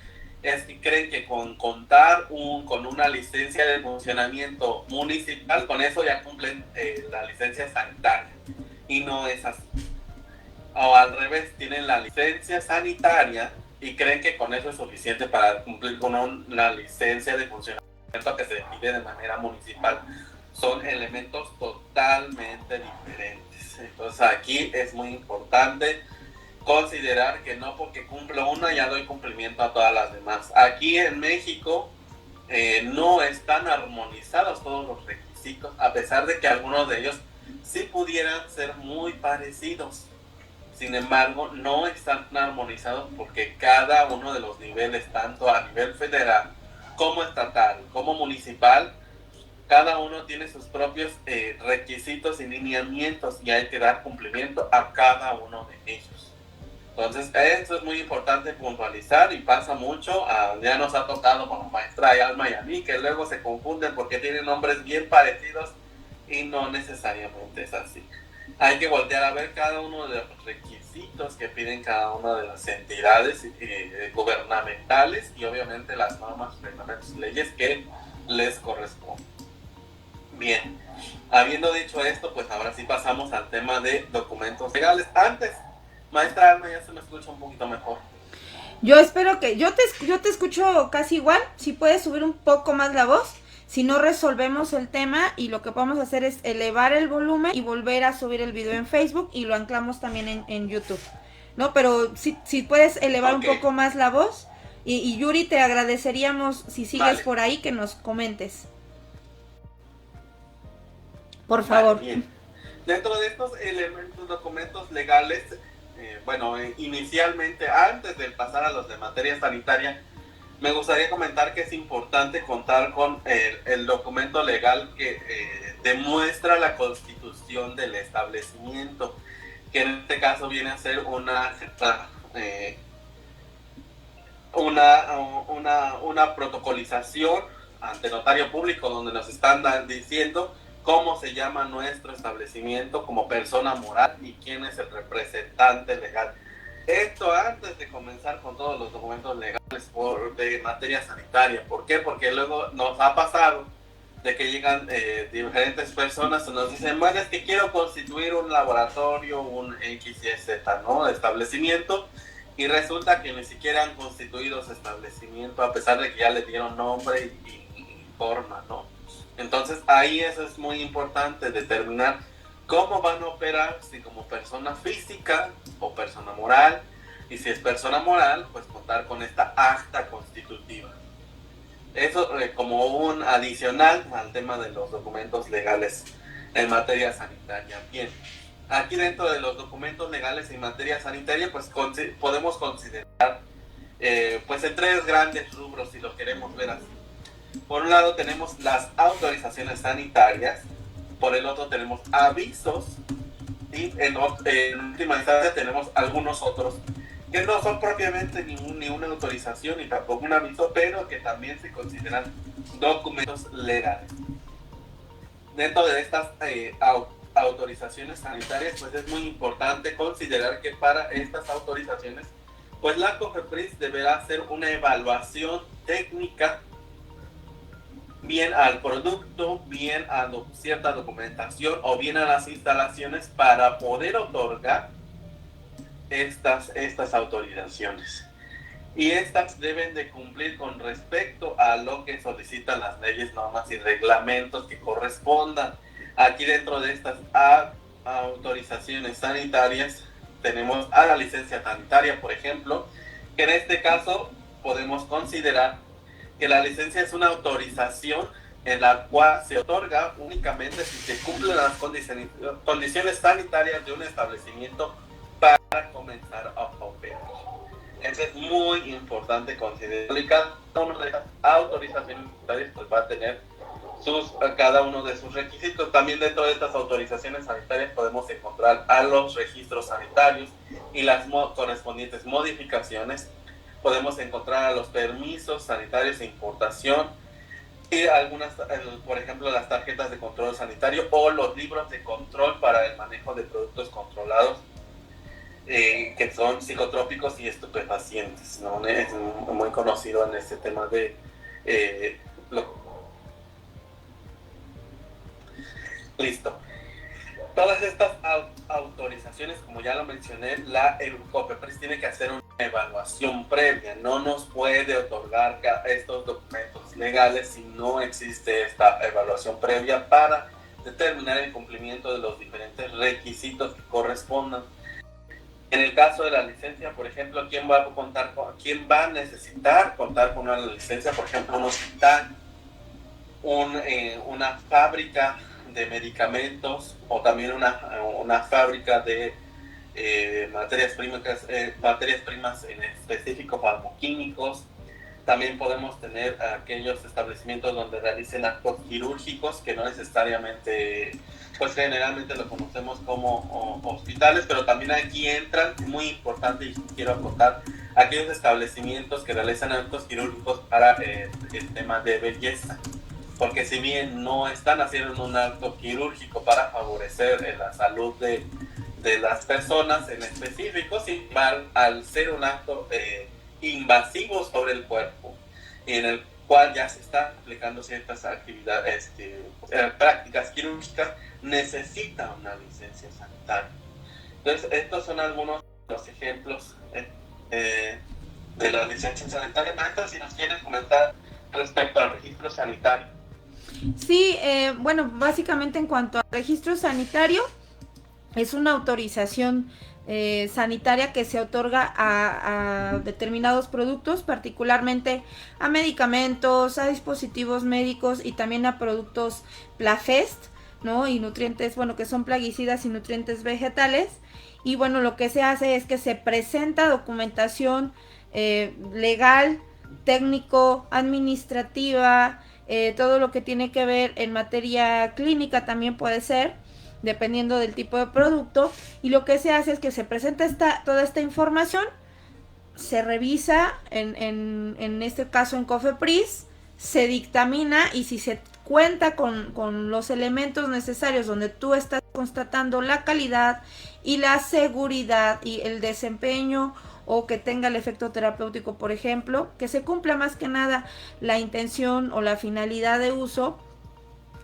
es que creen que con contar con una licencia de funcionamiento municipal, con eso ya cumplen la licencia sanitaria. Y no es así. O al revés, tienen la licencia sanitaria y creen que con eso es suficiente para cumplir con una licencia de funcionamiento que se pide de manera municipal. Son elementos totalmente diferentes. Entonces aquí es muy importante considerar que no porque cumplo una ya doy cumplimiento a todas las demás. Aquí en México no están armonizados todos los requisitos, a pesar de que algunos de ellos sí pudieran ser muy parecidos. Sin embargo, no están armonizados porque cada uno de los niveles, tanto a nivel federal como estatal, como municipal, cada uno tiene sus propios requisitos y lineamientos y hay que dar cumplimiento a cada uno de ellos. Entonces, esto es muy importante puntualizar y pasa mucho. Ya nos ha tocado con la maestra Alma y a mí, que luego se confunden porque tienen nombres bien parecidos y no necesariamente es así. Hay que voltear a ver cada uno de los requisitos que piden cada una de las entidades gubernamentales y obviamente las normas, reglamentos y leyes que les corresponden. Bien, habiendo dicho esto, pues ahora sí pasamos al tema de documentos legales. Antes, maestra Alma, ya se me escucha un poquito mejor. Yo espero que, yo te escucho casi igual, si puedes subir un poco más la voz. Si no, resolvemos el tema y lo que podemos hacer es elevar el volumen y volver a subir el video en Facebook y lo anclamos también en YouTube, ¿no? Pero si puedes elevar un poco más la voz y Yuri, te agradeceríamos si sigues por ahí que nos comentes. Por favor. Bien. Dentro de estos elementos, documentos legales, inicialmente, antes de pasar a los de materia sanitaria, me gustaría comentar que es importante contar con el documento legal que demuestra la constitución del establecimiento, que en este caso viene a ser una protocolización ante notario público donde nos están diciendo cómo se llama nuestro establecimiento como persona moral y quién es el representante legal. Esto antes de comenzar con todos los documentos legales de materia sanitaria. ¿Por qué? Porque luego nos ha pasado de que llegan diferentes personas y nos dicen, bueno, es que quiero constituir un laboratorio, un XYZ, ¿no? Establecimiento, y resulta que ni siquiera han constituido ese establecimiento a pesar de que ya le dieron nombre y forma, ¿no? Entonces ahí eso es muy importante, determinar cómo van a operar, si como persona física o persona moral, y si es persona moral, pues contar con esta acta constitutiva. Eso como un adicional al tema de los documentos legales en materia sanitaria. Bien, aquí dentro de los documentos legales en materia sanitaria, pues podemos considerar pues en tres grandes rubros, si lo queremos ver así. Por un lado tenemos las autorizaciones sanitarias, por el otro tenemos avisos y en última instancia tenemos algunos otros que no son propiamente ni una autorización ni tampoco un aviso, pero que también se consideran documentos legales. Dentro de estas autorizaciones sanitarias, pues es muy importante considerar que para estas autorizaciones Pues la COFEPRIS deberá hacer una evaluación técnica bien al producto, bien a cierta documentación o bien a las instalaciones para poder otorgar estas autorizaciones. Y estas deben de cumplir con respecto a lo que solicitan las leyes, normas y reglamentos que correspondan. Aquí dentro de estas autorizaciones sanitarias tenemos a la licencia sanitaria, por ejemplo, que en este caso podemos considerar que la licencia es una autorización en la cual se otorga únicamente si se cumplen las condiciones sanitarias de un establecimiento para comenzar a operar. Eso es muy importante considerar. Y cada una de las autorizaciones sanitarias pues va a tener cada uno de sus requisitos. También dentro de estas autorizaciones sanitarias podemos encontrar a los registros sanitarios y las correspondientes modificaciones. Podemos encontrar a los permisos sanitarios de importación y algunas, por ejemplo, las tarjetas de control sanitario o los libros de control para el manejo de productos controlados, que son psicotrópicos y estupefacientes, ¿no? Es muy conocido en este tema de listo. Todas estas autorizaciones, como ya lo mencioné, la COFEPRIS tiene que hacer una evaluación previa. No nos puede otorgar estos documentos legales si no existe esta evaluación previa para determinar el cumplimiento de los diferentes requisitos que correspondan. En el caso de la licencia, por ejemplo, ¿quién va a necesitar contar con una licencia? Por ejemplo, un hospital, una fábrica de medicamentos o también una fábrica de materias primas en específico farmacoquímicos. También podemos tener aquellos establecimientos donde realicen actos quirúrgicos que no necesariamente, pues generalmente lo conocemos como hospitales, pero también aquí entran, muy importante y quiero acotar, aquellos establecimientos que realizan actos quirúrgicos para el tema de belleza. Porque si bien no están haciendo un acto quirúrgico para favorecer la salud de las personas en específico, sin embargo, al ser un acto invasivo sobre el cuerpo, en el cual ya se están aplicando ciertas actividades, prácticas quirúrgicas, necesita una licencia sanitaria. Entonces, estos son algunos de los ejemplos de la licencia sanitaria. Maestra, si nos quieres comentar respecto al registro sanitario. Sí, bueno, básicamente en cuanto al registro sanitario, es una autorización sanitaria que se otorga a determinados productos, particularmente a medicamentos, a dispositivos médicos y también a productos PLAFEST, ¿no? Y nutrientes, bueno, que son plaguicidas y nutrientes vegetales. Y bueno, lo que se hace es que se presenta documentación legal, técnico, administrativa, todo lo que tiene que ver en materia clínica también puede ser, dependiendo del tipo de producto, y lo que se hace es que se presenta toda esta información, se revisa, en este caso en COFEPRIS, se dictamina, y si se cuenta con los elementos necesarios donde tú estás constatando la calidad y la seguridad y el desempeño, o que tenga el efecto terapéutico, por ejemplo, que se cumpla más que nada la intención o la finalidad de uso,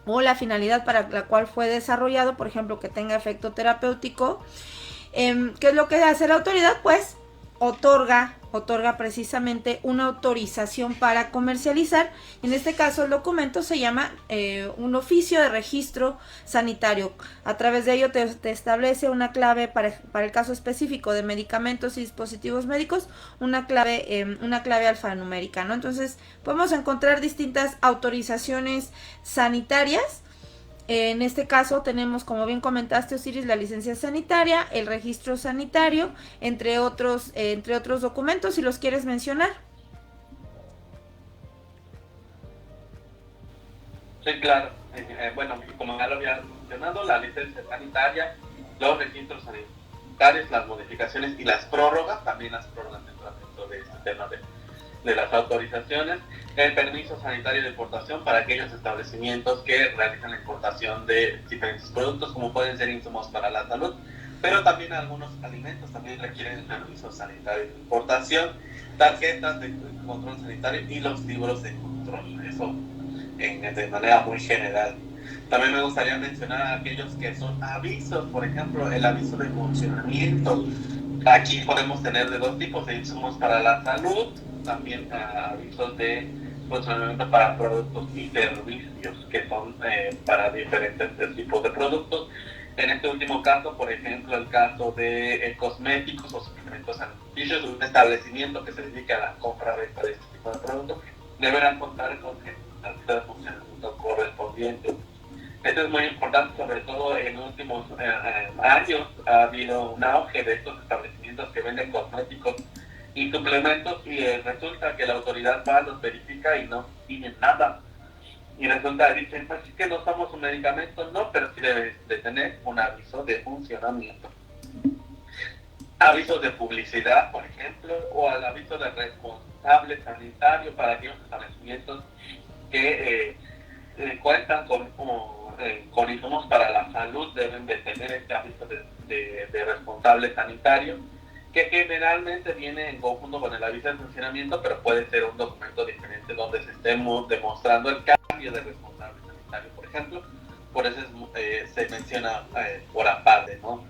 o la finalidad para la cual fue desarrollado, por ejemplo, que tenga efecto terapéutico. ¿Qué es lo que hace la autoridad? Pues otorga precisamente una autorización para comercializar. En este caso el documento se llama un oficio de registro sanitario. A través de ello te establece una clave para el caso específico de medicamentos y dispositivos médicos, una clave alfanumérica, ¿no? Entonces podemos encontrar distintas autorizaciones sanitarias. En este caso tenemos, como bien comentaste, Osiris, la licencia sanitaria, el registro sanitario, entre otros documentos, si los quieres mencionar. Sí, claro. Bueno, como ya lo había mencionado, la licencia sanitaria, los registros sanitarios, las modificaciones y las prórrogas, también las prórrogas dentro de este tema de las autorizaciones, el permiso sanitario de importación para aquellos establecimientos que realizan la importación de diferentes productos, como pueden ser insumos para la salud, pero también algunos alimentos también requieren aviso sanitario de importación, tarjetas de control sanitario y los libros de control, eso de manera muy general. También me gustaría mencionar aquellos que son avisos, por ejemplo, el aviso de funcionamiento. Aquí podemos tener de dos tipos, de insumos para la salud, también avisos de funcionamiento para productos y servicios, que son para diferentes tipos de productos. En este último caso, por ejemplo, el caso de cosméticos o suplementos alimenticios, un establecimiento que se dedique a la compra-venta de este tipo de productos, deberán contar con el de funcionamiento correspondiente. Esto es muy importante, sobre todo en los últimos años ha habido un auge de estos establecimientos que venden cosméticos y suplementos y resulta que la autoridad va, los verifica y no tienen nada. Y resulta, dicen, pues es que no somos un medicamento, no, pero sí debe de tener un aviso de funcionamiento. Avisos de publicidad, por ejemplo, o al aviso de responsable sanitario para aquellos establecimientos que cuentan con insumos para la salud, deben de tener este aviso de responsable sanitario, que generalmente viene en conjunto con el aviso de funcionamiento, pero puede ser un documento diferente donde se estemos demostrando el cambio de responsable sanitario, por ejemplo. Por eso se menciona por aparte, ¿no?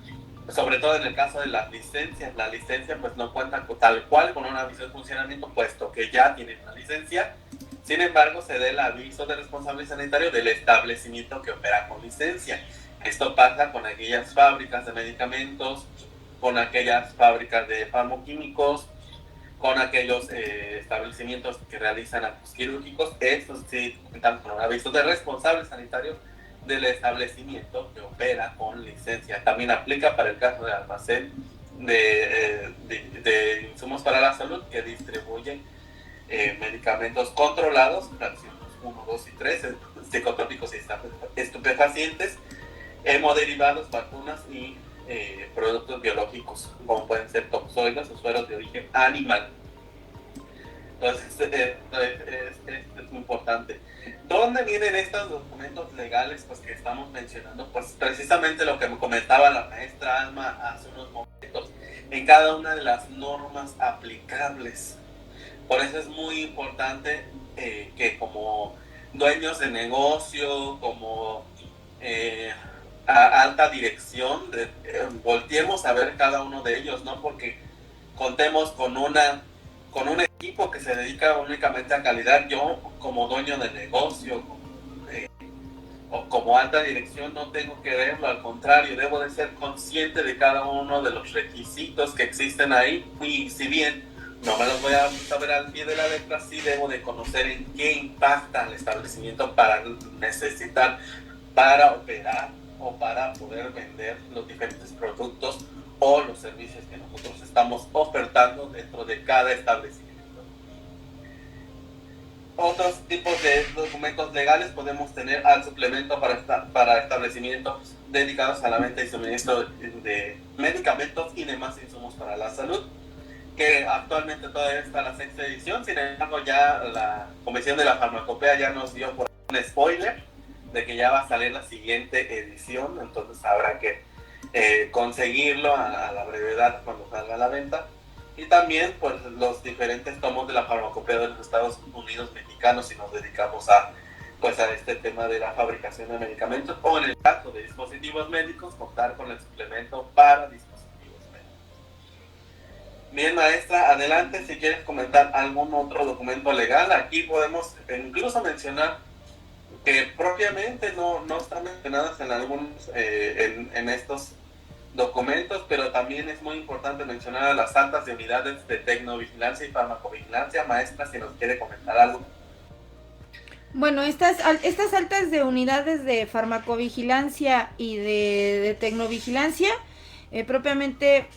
Sobre todo en el caso de las licencias, la licencia pues no cuenta tal cual con un aviso de funcionamiento, puesto que ya tienen una licencia. Sin embargo, se da el aviso de responsable sanitario del establecimiento que opera con licencia. Esto pasa con aquellas fábricas de medicamentos, con aquellas fábricas de farmoquímicos, con aquellos establecimientos que realizan actos quirúrgicos. Estos sí cuentan con un aviso de responsable sanitario del establecimiento que opera con licencia. También aplica para el caso de almacén de insumos para la salud que distribuyen medicamentos controlados, fracciones 1, 2 y 3, psicotrópicos y estupefacientes, hemoderivados, vacunas y productos biológicos, como pueden ser toxoides o sueros de origen animal. Entonces, es muy importante. ¿Dónde vienen estos documentos legales pues, que estamos mencionando? Pues precisamente lo que me comentaba la maestra Alma hace unos momentos, en cada una de las normas aplicables. Por eso es muy importante que como dueños de negocio, como a alta dirección, volteemos a ver cada uno de ellos, ¿no? Porque contemos con un equipo que se dedica únicamente a calidad. Yo como dueño de negocio o como alta dirección no tengo que verlo, al contrario, debo de ser consciente de cada uno de los requisitos que existen ahí, y si bien no me los voy a saber al pie de la letra, sí debo de conocer en qué impacta el establecimiento para necesitar, para operar o para poder vender los diferentes productos o los servicios que nosotros estamos ofertando dentro de cada establecimiento. Otros tipos de documentos legales podemos tener al suplemento para establecimientos dedicados a la venta y suministro de medicamentos y demás insumos para la salud, que actualmente todavía está la 6ª edición. Sin embargo, ya la Comisión de la Farmacopea ya nos dio por un spoiler de que ya va a salir la siguiente edición, entonces habrá que conseguirlo a la brevedad cuando salga a la venta. Y también pues los diferentes tomos de la Farmacopea de los Estados Unidos mexicanos, si nos dedicamos a este tema de la fabricación de medicamentos, o en el caso de dispositivos médicos, contar con el suplemento para dispositivos médicos. Bien, maestra, adelante si quieres comentar algún otro documento legal. Aquí podemos incluso mencionar que propiamente no están mencionadas en algunos en estos documentos, pero también es muy importante mencionar a las altas de unidades de tecnovigilancia y farmacovigilancia. Maestra, si nos quiere comentar algo. Bueno, estas altas de unidades de farmacovigilancia y de tecnovigilancia propiamente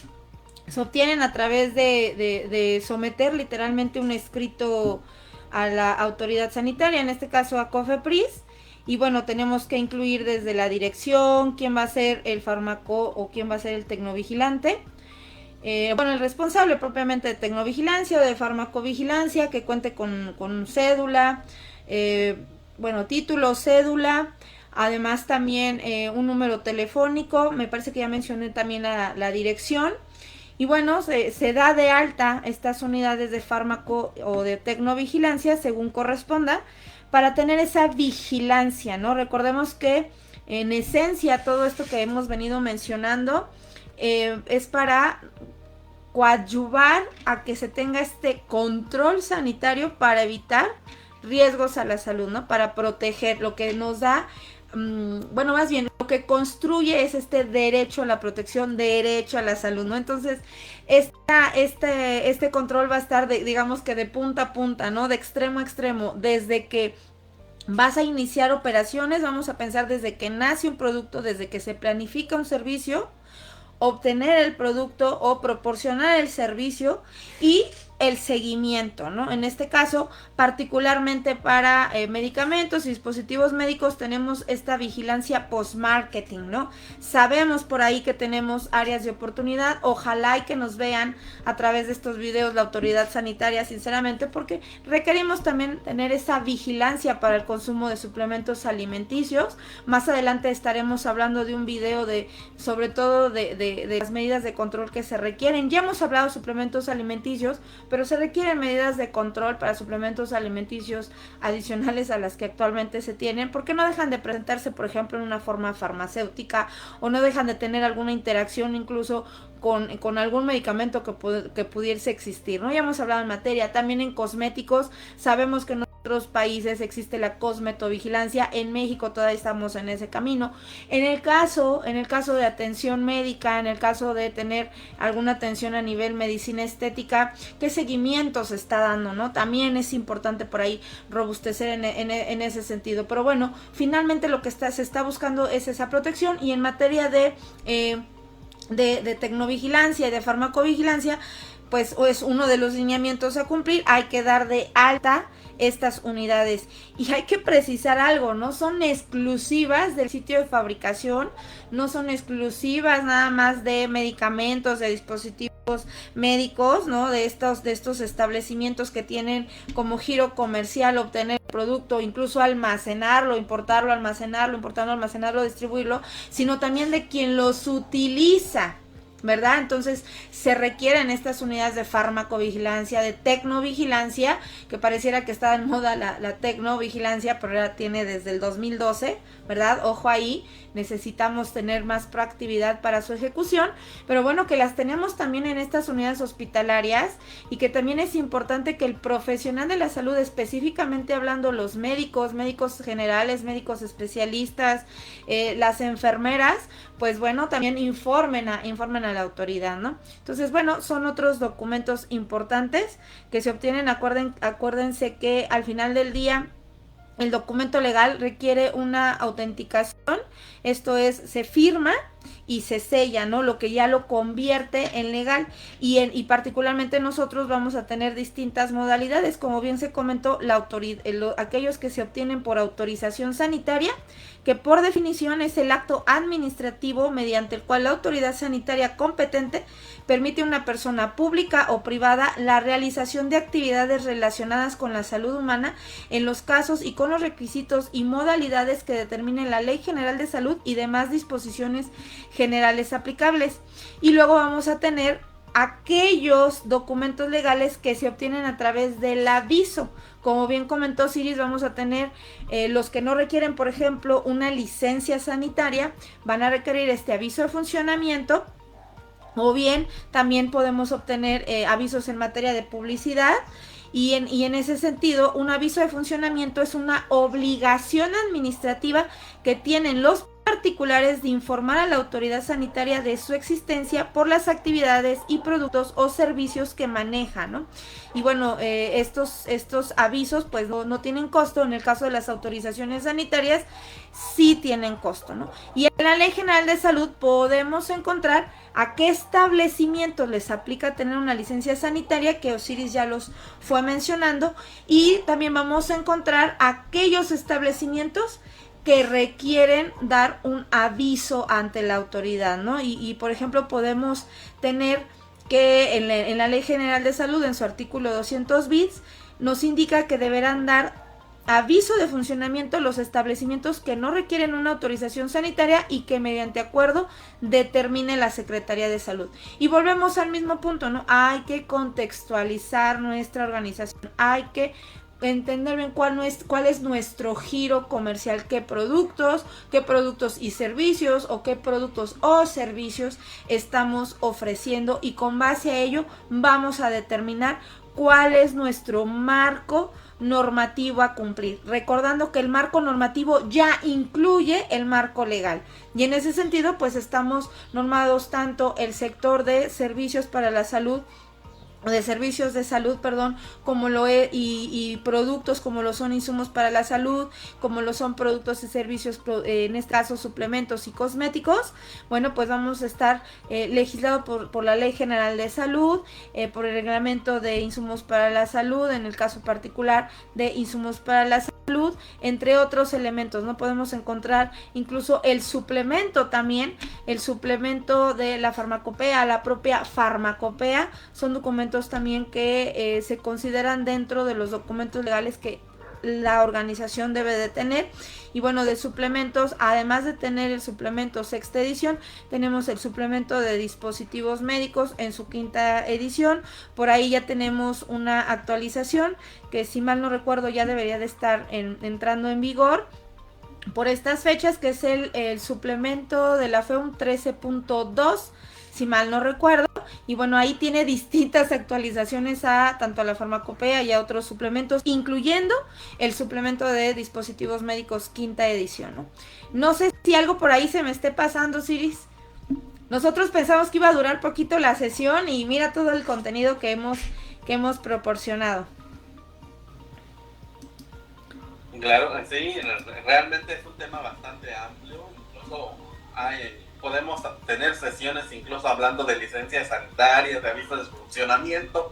se obtienen a través de someter literalmente un escrito a la autoridad sanitaria, en este caso a COFEPRIS. Y bueno, tenemos que incluir desde la dirección, quién va a ser el fármaco o quién va a ser el tecnovigilante. Bueno, el responsable propiamente de tecnovigilancia o de farmacovigilancia, que cuente con cédula, bueno, título, cédula, además también un número telefónico, me parece que ya mencioné también la dirección. Y bueno, se da de alta estas unidades de fármaco o de tecnovigilancia según corresponda para tener esa vigilancia, ¿no? Recordemos que en esencia todo esto que hemos venido mencionando es para coadyuvar a que se tenga este control sanitario para evitar riesgos a la salud, ¿no? Para proteger lo que nos da, bueno, más bien lo que construye es este derecho a la protección, derecho a la salud, ¿no? Entonces, este control va a estar, digamos que de punta a punta, ¿no? De extremo a extremo, desde que vas a iniciar operaciones, vamos a pensar desde que nace un producto, desde que se planifica un servicio, obtener el producto o proporcionar el servicio y el seguimiento, ¿no? En este caso, particularmente para medicamentos y dispositivos médicos, tenemos esta vigilancia post-marketing, ¿no? Sabemos por ahí que tenemos áreas de oportunidad, ojalá y que nos vean a través de estos videos la autoridad sanitaria, sinceramente, porque requerimos también tener esa vigilancia para el consumo de suplementos alimenticios. Más adelante estaremos hablando de un video sobre todo de las medidas de control que se requieren. Ya hemos hablado de suplementos alimenticios, pero se requieren medidas de control para suplementos alimenticios adicionales a las que actualmente se tienen, porque no dejan de presentarse, por ejemplo, en una forma farmacéutica, o no dejan de tener alguna interacción incluso con algún medicamento que pudiese existir, ¿no? Ya hemos hablado en materia, también en cosméticos, sabemos que en otros países existe la cosmetovigilancia, en México todavía estamos en ese camino. En el caso de atención médica, en el caso de tener alguna atención a nivel medicina estética, ¿qué seguimiento se está dando, no? También es importante por ahí robustecer en ese sentido, pero bueno, finalmente lo que se está buscando es esa protección. Y en materia de tecnovigilancia y de farmacovigilancia, pues es uno de los lineamientos a cumplir, hay que dar de alta estas unidades. Y hay que precisar algo, no son exclusivas del sitio de fabricación, no son exclusivas nada más de medicamentos, de dispositivos médicos, ¿no? De estos establecimientos que tienen como giro comercial obtener el producto, incluso almacenarlo, importarlo, almacenarlo, distribuirlo, sino también de quien los utiliza, ¿verdad? Entonces se requieren estas unidades de farmacovigilancia, de tecnovigilancia, que pareciera que está en moda la tecnovigilancia, pero ya tiene desde el 2012, ¿verdad? Ojo ahí, necesitamos tener más proactividad para su ejecución, pero bueno, que las tenemos también en estas unidades hospitalarias, y que también es importante que el profesional de la salud, específicamente hablando los médicos generales, médicos especialistas, las enfermeras, pues bueno, también informen a la autoridad, ¿no? Entonces, bueno, son otros documentos importantes que se obtienen. Acuérdense que al final del día el documento legal requiere una autenticación, esto es, se firma y se sella, ¿no? Lo que ya lo convierte en legal, y particularmente nosotros vamos a tener distintas modalidades, como bien se comentó, aquellos que se obtienen por autorización sanitaria, que por definición es el acto administrativo mediante el cual la autoridad sanitaria competente permite a una persona pública o privada la realización de actividades relacionadas con la salud humana en los casos y con los requisitos y modalidades que determinen la Ley General de Salud y demás disposiciones generales aplicables. Y luego vamos a tener aquellos documentos legales que se obtienen a través del aviso. Como bien comentó Siris, vamos a tener los que no requieren, por ejemplo, una licencia sanitaria, van a requerir este aviso de funcionamiento, o bien también podemos obtener avisos en materia de publicidad. Y en ese sentido, un aviso de funcionamiento es una obligación administrativa que tienen los particulares de informar a la autoridad sanitaria de su existencia por las actividades y productos o servicios que maneja, ¿no? Y bueno, estos avisos pues no tienen costo. En el caso de las autorizaciones sanitarias sí tienen costo, ¿no? Y en la Ley General de Salud podemos encontrar a qué establecimientos les aplica tener una licencia sanitaria, que Osiris ya los fue mencionando, y también vamos a encontrar aquellos establecimientos que requieren dar un aviso ante la autoridad, ¿no? Y por ejemplo, podemos tener que en la Ley General de Salud, en su artículo 200 bis, nos indica que deberán dar aviso de funcionamiento los establecimientos que no requieren una autorización sanitaria y que mediante acuerdo determine la Secretaría de Salud. Y volvemos al mismo punto, ¿no? Hay que contextualizar nuestra organización, hay que entender bien cuál es nuestro giro comercial, qué productos y servicios, o qué productos o servicios estamos ofreciendo, y con base a ello vamos a determinar cuál es nuestro marco normativo a cumplir, recordando que el marco normativo ya incluye el marco legal, y en ese sentido pues estamos normados tanto el sector de servicios para la salud, de servicios de salud, perdón, como lo es, y productos como lo son insumos para la salud, como lo son productos y servicios, en este caso suplementos y cosméticos. Bueno, pues vamos a estar legislado por la Ley General de Salud, por el reglamento de insumos para la salud, en el caso particular de insumos para la salud, entre otros elementos. No podemos encontrar incluso el suplemento también, el suplemento de la farmacopea, la propia farmacopea, son documentos también que se consideran dentro de los documentos legales que la organización debe de tener. Y bueno, de suplementos, además de tener el suplemento sexta edición, tenemos el suplemento de dispositivos médicos en su quinta edición. Por ahí ya tenemos una actualización que, si mal no recuerdo, ya debería de estar entrando en vigor por estas fechas, que es el suplemento de la FEUM 13.2, si mal no recuerdo. Y bueno, ahí tiene distintas actualizaciones tanto a la farmacopea y a otros suplementos, incluyendo el suplemento de dispositivos médicos quinta edición, ¿no? No sé si algo por ahí se me esté pasando, Siris. Nosotros pensamos que iba a durar poquito la sesión, y mira todo el contenido que hemos proporcionado. Claro, sí, realmente es un tema bastante amplio. Incluso podemos tener sesiones incluso hablando de licencias sanitarias, de avisos de funcionamiento.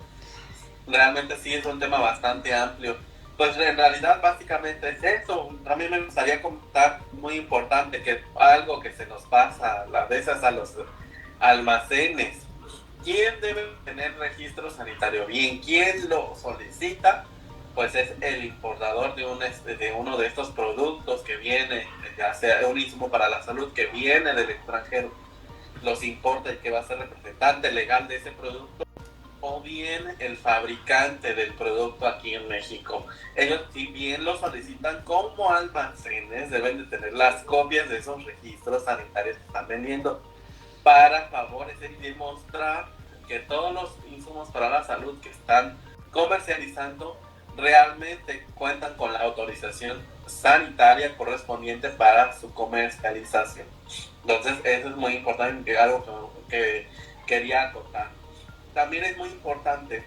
Realmente sí es un tema bastante amplio. Pues en realidad básicamente es eso. A mí me gustaría comentar, muy importante, que algo que se nos pasa a veces a los almacenes. ¿Quién debe tener registro sanitario? Bien, ¿quién lo solicita? Pues es el importador de uno de estos productos que viene, ya sea un insumo para la salud que viene del extranjero, los importa y que va a ser representante legal de ese producto, o bien el fabricante del producto aquí en México. Ellos, si bien lo solicitan como almacenes, deben de tener las copias de esos registros sanitarios que están vendiendo, para favorecer y demostrar que todos los insumos para la salud que están comercializando realmente cuentan con la autorización sanitaria correspondiente para su comercialización. Entonces eso es muy importante, algo que quería acotar. También es muy importante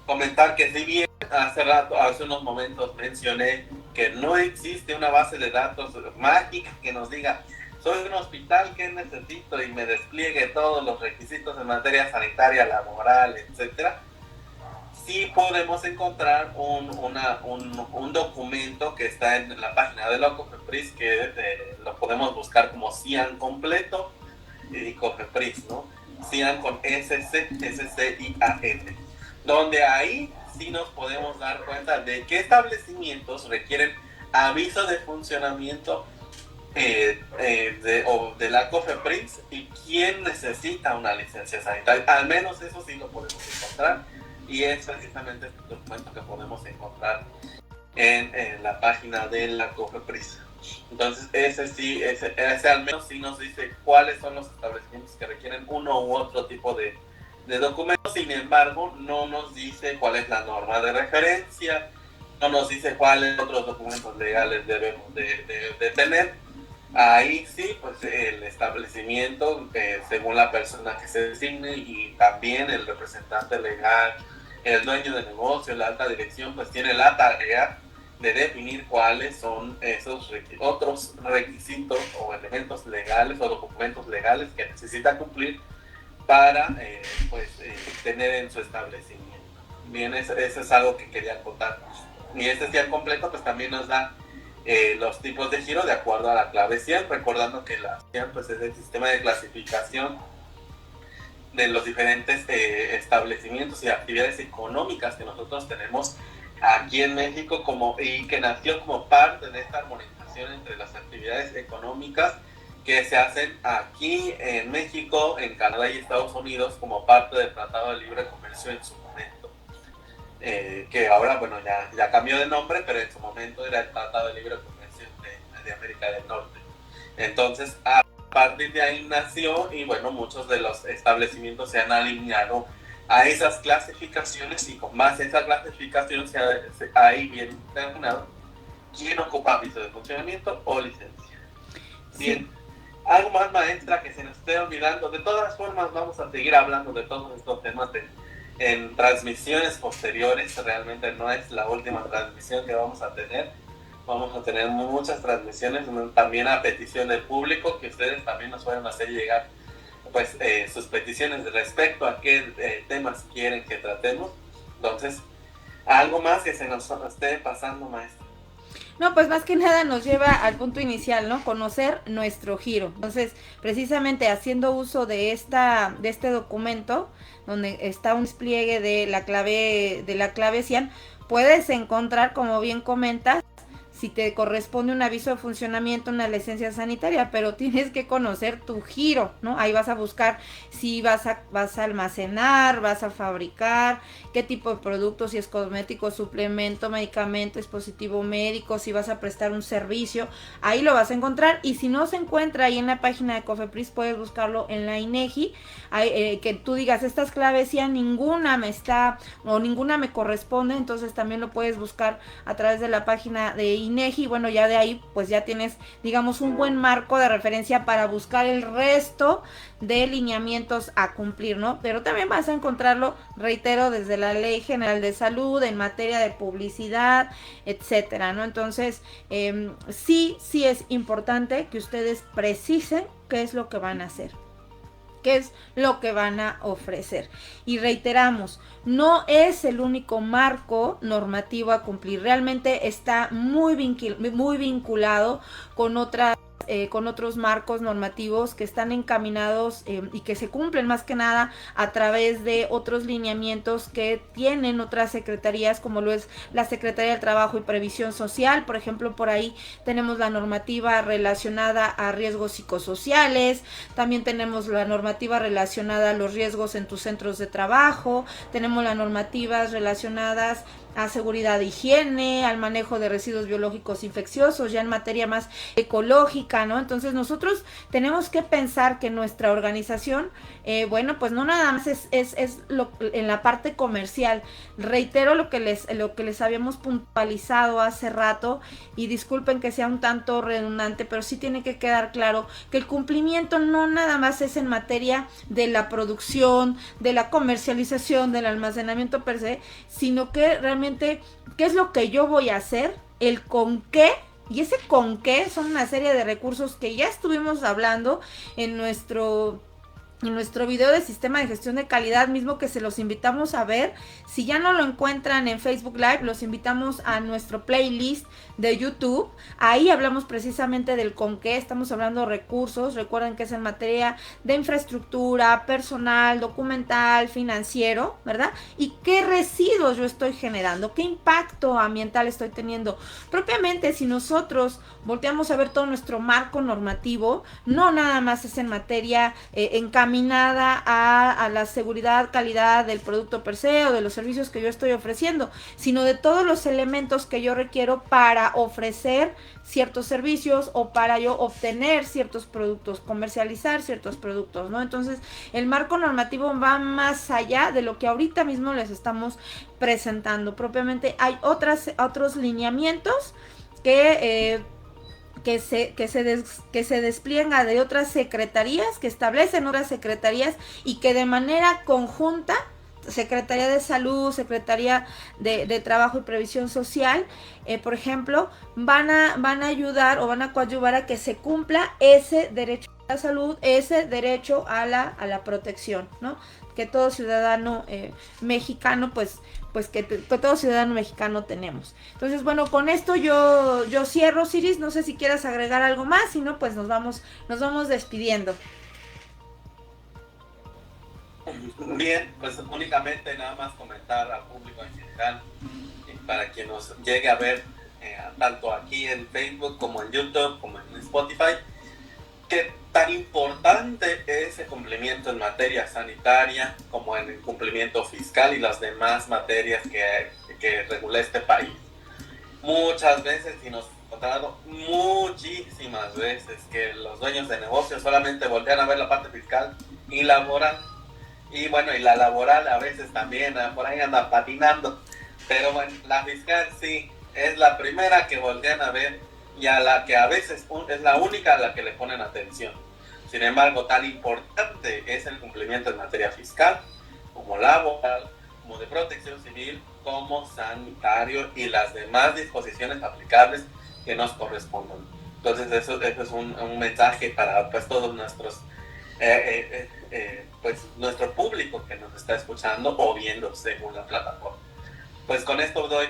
comentar que, si bien hace unos momentos mencioné que no existe una base de datos mágica que nos diga: soy un hospital, ¿qué necesito?, y me despliegue todos los requisitos en materia sanitaria, laboral, etcétera. Sí podemos encontrar un documento que está en la página de la COFEPRIS, que lo podemos buscar como CIAN completo y COFEPRIS, ¿no? CIAN con SCIAN, donde ahí sí nos podemos dar cuenta de qué establecimientos requieren aviso de funcionamiento de la COFEPRIS y quién necesita una licencia sanitaria. Al menos eso sí lo podemos encontrar, y es precisamente el documento que podemos encontrar en la página de la COFEPRIS. Entonces ese al menos sí nos dice cuáles son los establecimientos que requieren uno u otro tipo de documentos. Sin embargo, no nos dice cuál es la norma de referencia, no nos dice cuáles otros documentos legales debemos de tener. Ahí sí, pues el establecimiento, según la persona que se designe, y también el representante legal, el dueño del negocio, la alta dirección, pues tiene la tarea de definir cuáles son esos otros requisitos o elementos legales o documentos legales que necesita cumplir para tener en su establecimiento. Bien, eso es algo que quería acotar. Y este CIAN completo pues también nos da los tipos de giro de acuerdo a la clave CIAN, recordando que la CIAN pues es el sistema de clasificación de los diferentes establecimientos y actividades económicas que nosotros tenemos aquí en México y que nació como parte de esta armonización entre las actividades económicas que se hacen aquí en México, en Canadá y Estados Unidos como parte del Tratado de Libre Comercio en su momento. Que ahora, bueno, ya cambió de nombre, pero en su momento era el Tratado de Libre Comercio de América del Norte. Entonces, a partir de ahí nació y bueno, muchos de los establecimientos se han alineado a esas clasificaciones y con base a esa clasificación ahí bien determinado quién ocupa aviso de funcionamiento o licencia. Bien, algo más, maestra, que se nos esté olvidando. De todas formas, vamos a seguir hablando de todos estos temas en transmisiones posteriores. Realmente no es la última transmisión que vamos a tener. Vamos a tener muchas transmisiones, también a petición del público, que ustedes también nos pueden hacer llegar pues sus peticiones respecto a qué temas quieren que tratemos. Entonces, algo más que se nos esté pasando, maestra. No, pues más que nada nos lleva al punto inicial, ¿no? Conocer nuestro giro. Entonces, precisamente haciendo uso de este documento, donde está un despliegue de la clave CIAN, puedes encontrar, como bien comentas, si te corresponde un aviso de funcionamiento, una licencia sanitaria, pero tienes que conocer tu giro, ¿no? Ahí vas a buscar si vas a almacenar, vas a fabricar, qué tipo de productos, si es cosmético, suplemento, medicamento, dispositivo médico, si vas a prestar un servicio, ahí lo vas a encontrar. Y si no se encuentra ahí en la página de COFEPRIS, puedes buscarlo en la INEGI, que tú digas, estas claves ya ninguna me está, o ninguna me corresponde, entonces también lo puedes buscar a través de la página de INEGI. Bueno, ya de ahí pues ya tienes, digamos, un buen marco de referencia para buscar el resto de lineamientos a cumplir, ¿no? Pero también vas a encontrarlo, reitero, desde la Ley General de Salud en materia de publicidad, etcétera, ¿no? Entonces, sí es importante que ustedes precisen qué es lo que van a hacer, qué es lo que van a ofrecer. Y reiteramos, no es el único marco normativo a cumplir, realmente está muy vinculado con otros marcos normativos que están encaminados y que se cumplen más que nada a través de otros lineamientos que tienen otras secretarías, como lo es la Secretaría del Trabajo y Previsión Social. Por ejemplo, por ahí tenemos la normativa relacionada a riesgos psicosociales, también tenemos la normativa relacionada a los riesgos en tus centros de trabajo, tenemos las normativas relacionadas a seguridad e higiene, al manejo de residuos biológicos infecciosos, ya en materia más ecológica, ¿no? Entonces nosotros tenemos que pensar que nuestra organización, bueno, pues no nada más es en la parte comercial. Reitero lo que les habíamos puntualizado hace rato, y disculpen que sea un tanto redundante, pero sí tiene que quedar claro que el cumplimiento no nada más es en materia de la producción, de la comercialización, del almacenamiento per se, sino que realmente qué es lo que yo voy a hacer, el con qué, y ese con qué son una serie de recursos que ya estuvimos hablando en nuestro video de sistema de gestión de calidad mismo, que se los invitamos a ver. Si ya no lo encuentran en Facebook Live, los invitamos a nuestro playlist de YouTube. Ahí hablamos precisamente del con qué, estamos hablando de recursos. Recuerden que es en materia de infraestructura, personal, documental, financiero, ¿verdad? Y qué residuos yo estoy generando, qué impacto ambiental estoy teniendo. Propiamente, si nosotros volteamos a ver todo nuestro marco normativo, no nada más es en materia encaminada a la seguridad, calidad del producto per se o de los servicios que yo estoy ofreciendo, sino de todos los elementos que yo requiero para ofrecer ciertos servicios o para yo obtener ciertos productos, comercializar ciertos productos, ¿no? Entonces, el marco normativo va más allá de lo que ahorita mismo les estamos presentando. Propiamente hay otros lineamientos que se despliega de otras secretarías, que establecen otras secretarías, y que de manera conjunta, Secretaría de Salud, Secretaría de Trabajo y Previsión Social, por ejemplo, van a ayudar o van a coadyuvar a que se cumpla ese derecho a la salud, ese derecho a la protección, ¿no? Que todo ciudadano mexicano, pues que todo ciudadano mexicano tenemos. Entonces, bueno, con esto yo cierro, Ciris. No sé si quieras agregar algo más, si no, pues nos vamos despidiendo. Bien, pues únicamente nada más comentar al público en general, para quien nos llegue a ver tanto aquí en Facebook como en YouTube como en Spotify, que tan importante es el cumplimiento en materia sanitaria como en el cumplimiento fiscal y las demás materias que regula este país. Muchas veces, y nos hemos encontrado muchísimas veces, que los dueños de negocios solamente voltean a ver la parte fiscal y laboral. Y bueno, y la laboral a veces también, por ahí anda patinando. Pero bueno, la fiscal sí, es la primera que voltean a ver y a la que a veces es la única a la que le ponen atención. Sin embargo, tan importante es el cumplimiento en materia fiscal, como laboral, como de protección civil, como sanitario y las demás disposiciones aplicables que nos correspondan. Entonces eso es un mensaje para pues todos nuestros pues nuestro público que nos está escuchando o viendo según la plataforma. Pues con esto doy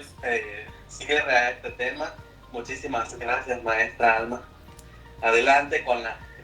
cierre a este tema. Muchísimas gracias, maestra Alma. Adelante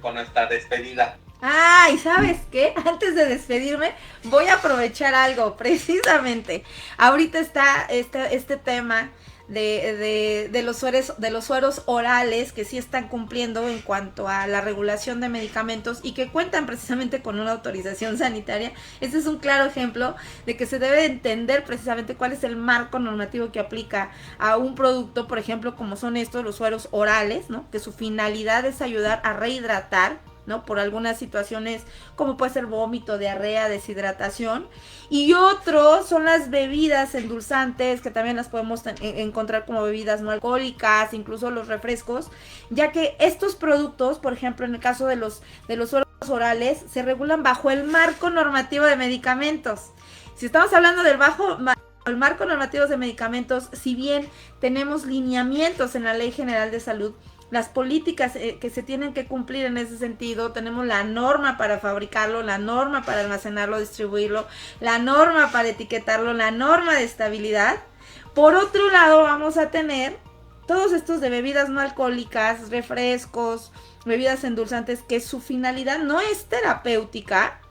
con nuestra despedida. Ay, ¿sabes qué? Antes de despedirme, voy a aprovechar algo, precisamente. Ahorita está este tema de los sueros orales que sí están cumpliendo en cuanto a la regulación de medicamentos y que cuentan precisamente con una autorización sanitaria. Este es un claro ejemplo de que se debe entender precisamente cuál es el marco normativo que aplica a un producto, por ejemplo, como son estos, los sueros orales, ¿no? Que su finalidad es ayudar a rehidratar, ¿no? Por algunas situaciones como puede ser vómito, diarrea, deshidratación. Y otros son las bebidas endulzantes, que también las podemos encontrar como bebidas no alcohólicas, incluso los refrescos, ya que estos productos, por ejemplo, en el caso de los sueros orales, se regulan bajo el marco normativo de medicamentos. Si estamos hablando del el marco normativo de medicamentos, si bien tenemos lineamientos en la Ley General de Salud, las políticas que se tienen que cumplir en ese sentido, tenemos la norma para fabricarlo, la norma para almacenarlo, distribuirlo, la norma para etiquetarlo, la norma de estabilidad. Por otro lado, vamos a tener todos estos de bebidas no alcohólicas, refrescos, bebidas endulzantes, que su finalidad no es terapéutica,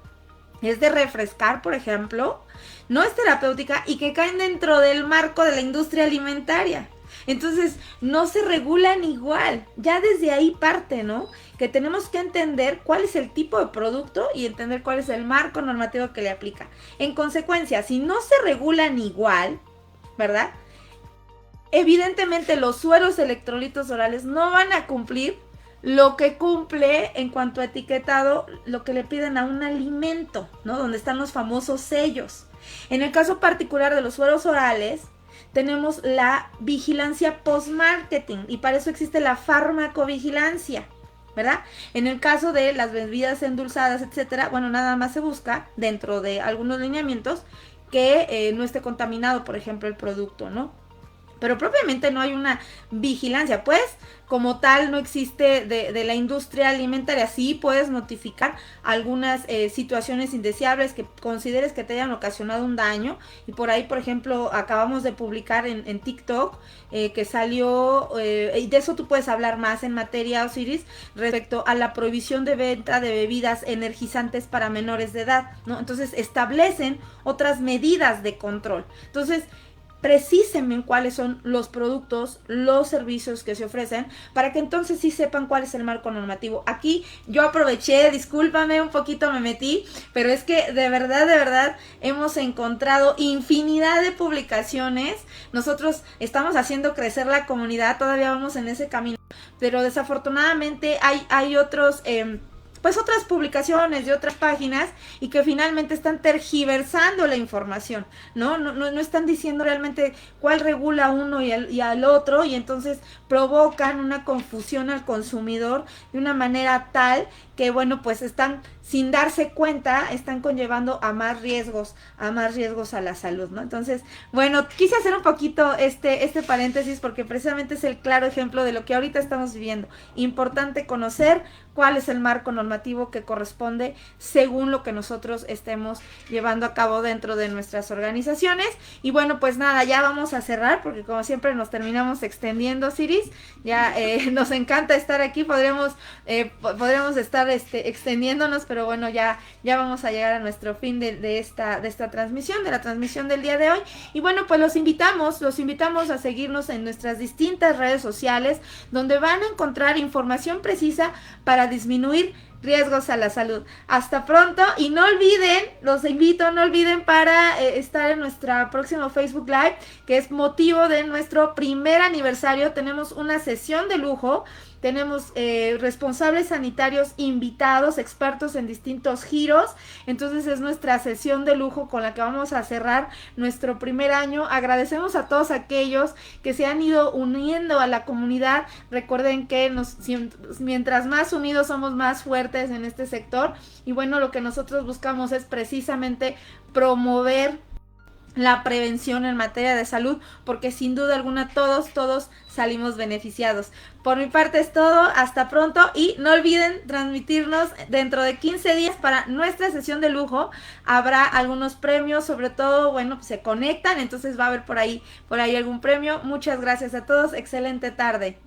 es de refrescar, por ejemplo, no es terapéutica y que caen dentro del marco de la industria alimentaria. Entonces, no se regulan igual. Ya desde ahí parte, ¿no? Que tenemos que entender cuál es el tipo de producto y entender cuál es el marco normativo que le aplica. En consecuencia, si no se regulan igual, ¿verdad? Evidentemente los sueros electrolitos orales no van a cumplir lo que cumple en cuanto a etiquetado, lo que le piden a un alimento, ¿no? Donde están los famosos sellos. En el caso particular de los sueros orales, tenemos la vigilancia post-marketing y para eso existe la farmacovigilancia, ¿verdad? En el caso de las bebidas endulzadas, etcétera, bueno, nada más se busca dentro de algunos lineamientos que no esté contaminado, por ejemplo, el producto, ¿no? Pero propiamente no hay una vigilancia, pues como tal no existe de la industria alimentaria. Sí puedes notificar algunas situaciones indeseables que consideres que te hayan ocasionado un daño. Y por ahí, por ejemplo, acabamos de publicar en TikTok que salió, y de eso tú puedes hablar más en materia, Osiris, respecto a la prohibición de venta de bebidas energizantes para menores de edad, ¿no? Entonces establecen otras medidas de control. Entonces, precísenme cuáles son los productos, los servicios que se ofrecen, para que entonces sí sepan cuál es el marco normativo. Aquí yo aproveché, discúlpame, un poquito me metí, pero es que de verdad hemos encontrado infinidad de publicaciones. Nosotros estamos haciendo crecer la comunidad, todavía vamos en ese camino, pero desafortunadamente hay otros pues otras publicaciones de otras páginas y que finalmente están tergiversando la información, ¿no? No están diciendo realmente cuál regula uno y al otro, y entonces provocan una confusión al consumidor de una manera tal que, bueno, pues están, sin darse cuenta, están conllevando a más riesgos a la salud, ¿no? Entonces, bueno, quise hacer un poquito este paréntesis porque precisamente es el claro ejemplo de lo que ahorita estamos viviendo. Importante conocer cuál es el marco normativo que corresponde según lo que nosotros estemos llevando a cabo dentro de nuestras organizaciones. Y bueno, pues nada, ya vamos a cerrar porque como siempre nos terminamos extendiendo, Siris. Ya nos encanta estar aquí, podríamos estar verdad extendiéndonos, pero bueno, ya vamos a llegar a nuestro fin de esta transmisión, de la transmisión del día de hoy. Y bueno, pues los invitamos a seguirnos en nuestras distintas redes sociales, donde van a encontrar información precisa para disminuir riesgos a la salud. Hasta pronto, y no olviden, los invito, no olviden para estar en nuestra próxima Facebook Live, que es motivo de nuestro primer aniversario. Tenemos una sesión de lujo, tenemos responsables sanitarios invitados, expertos en distintos giros. Entonces es nuestra sesión de lujo con la que vamos a cerrar nuestro primer año. Agradecemos a todos aquellos que se han ido uniendo a la comunidad. Recuerden que mientras más unidos somos más fuertes en este sector. Y bueno, lo que nosotros buscamos es precisamente promover la prevención en materia de salud, porque sin duda alguna todos salimos beneficiados. Por mi parte es todo, hasta pronto, y no olviden transmitirnos dentro de 15 días para nuestra sesión de lujo. Habrá algunos premios, sobre todo, bueno, pues se conectan, entonces va a haber por ahí algún premio. Muchas gracias a todos, excelente tarde.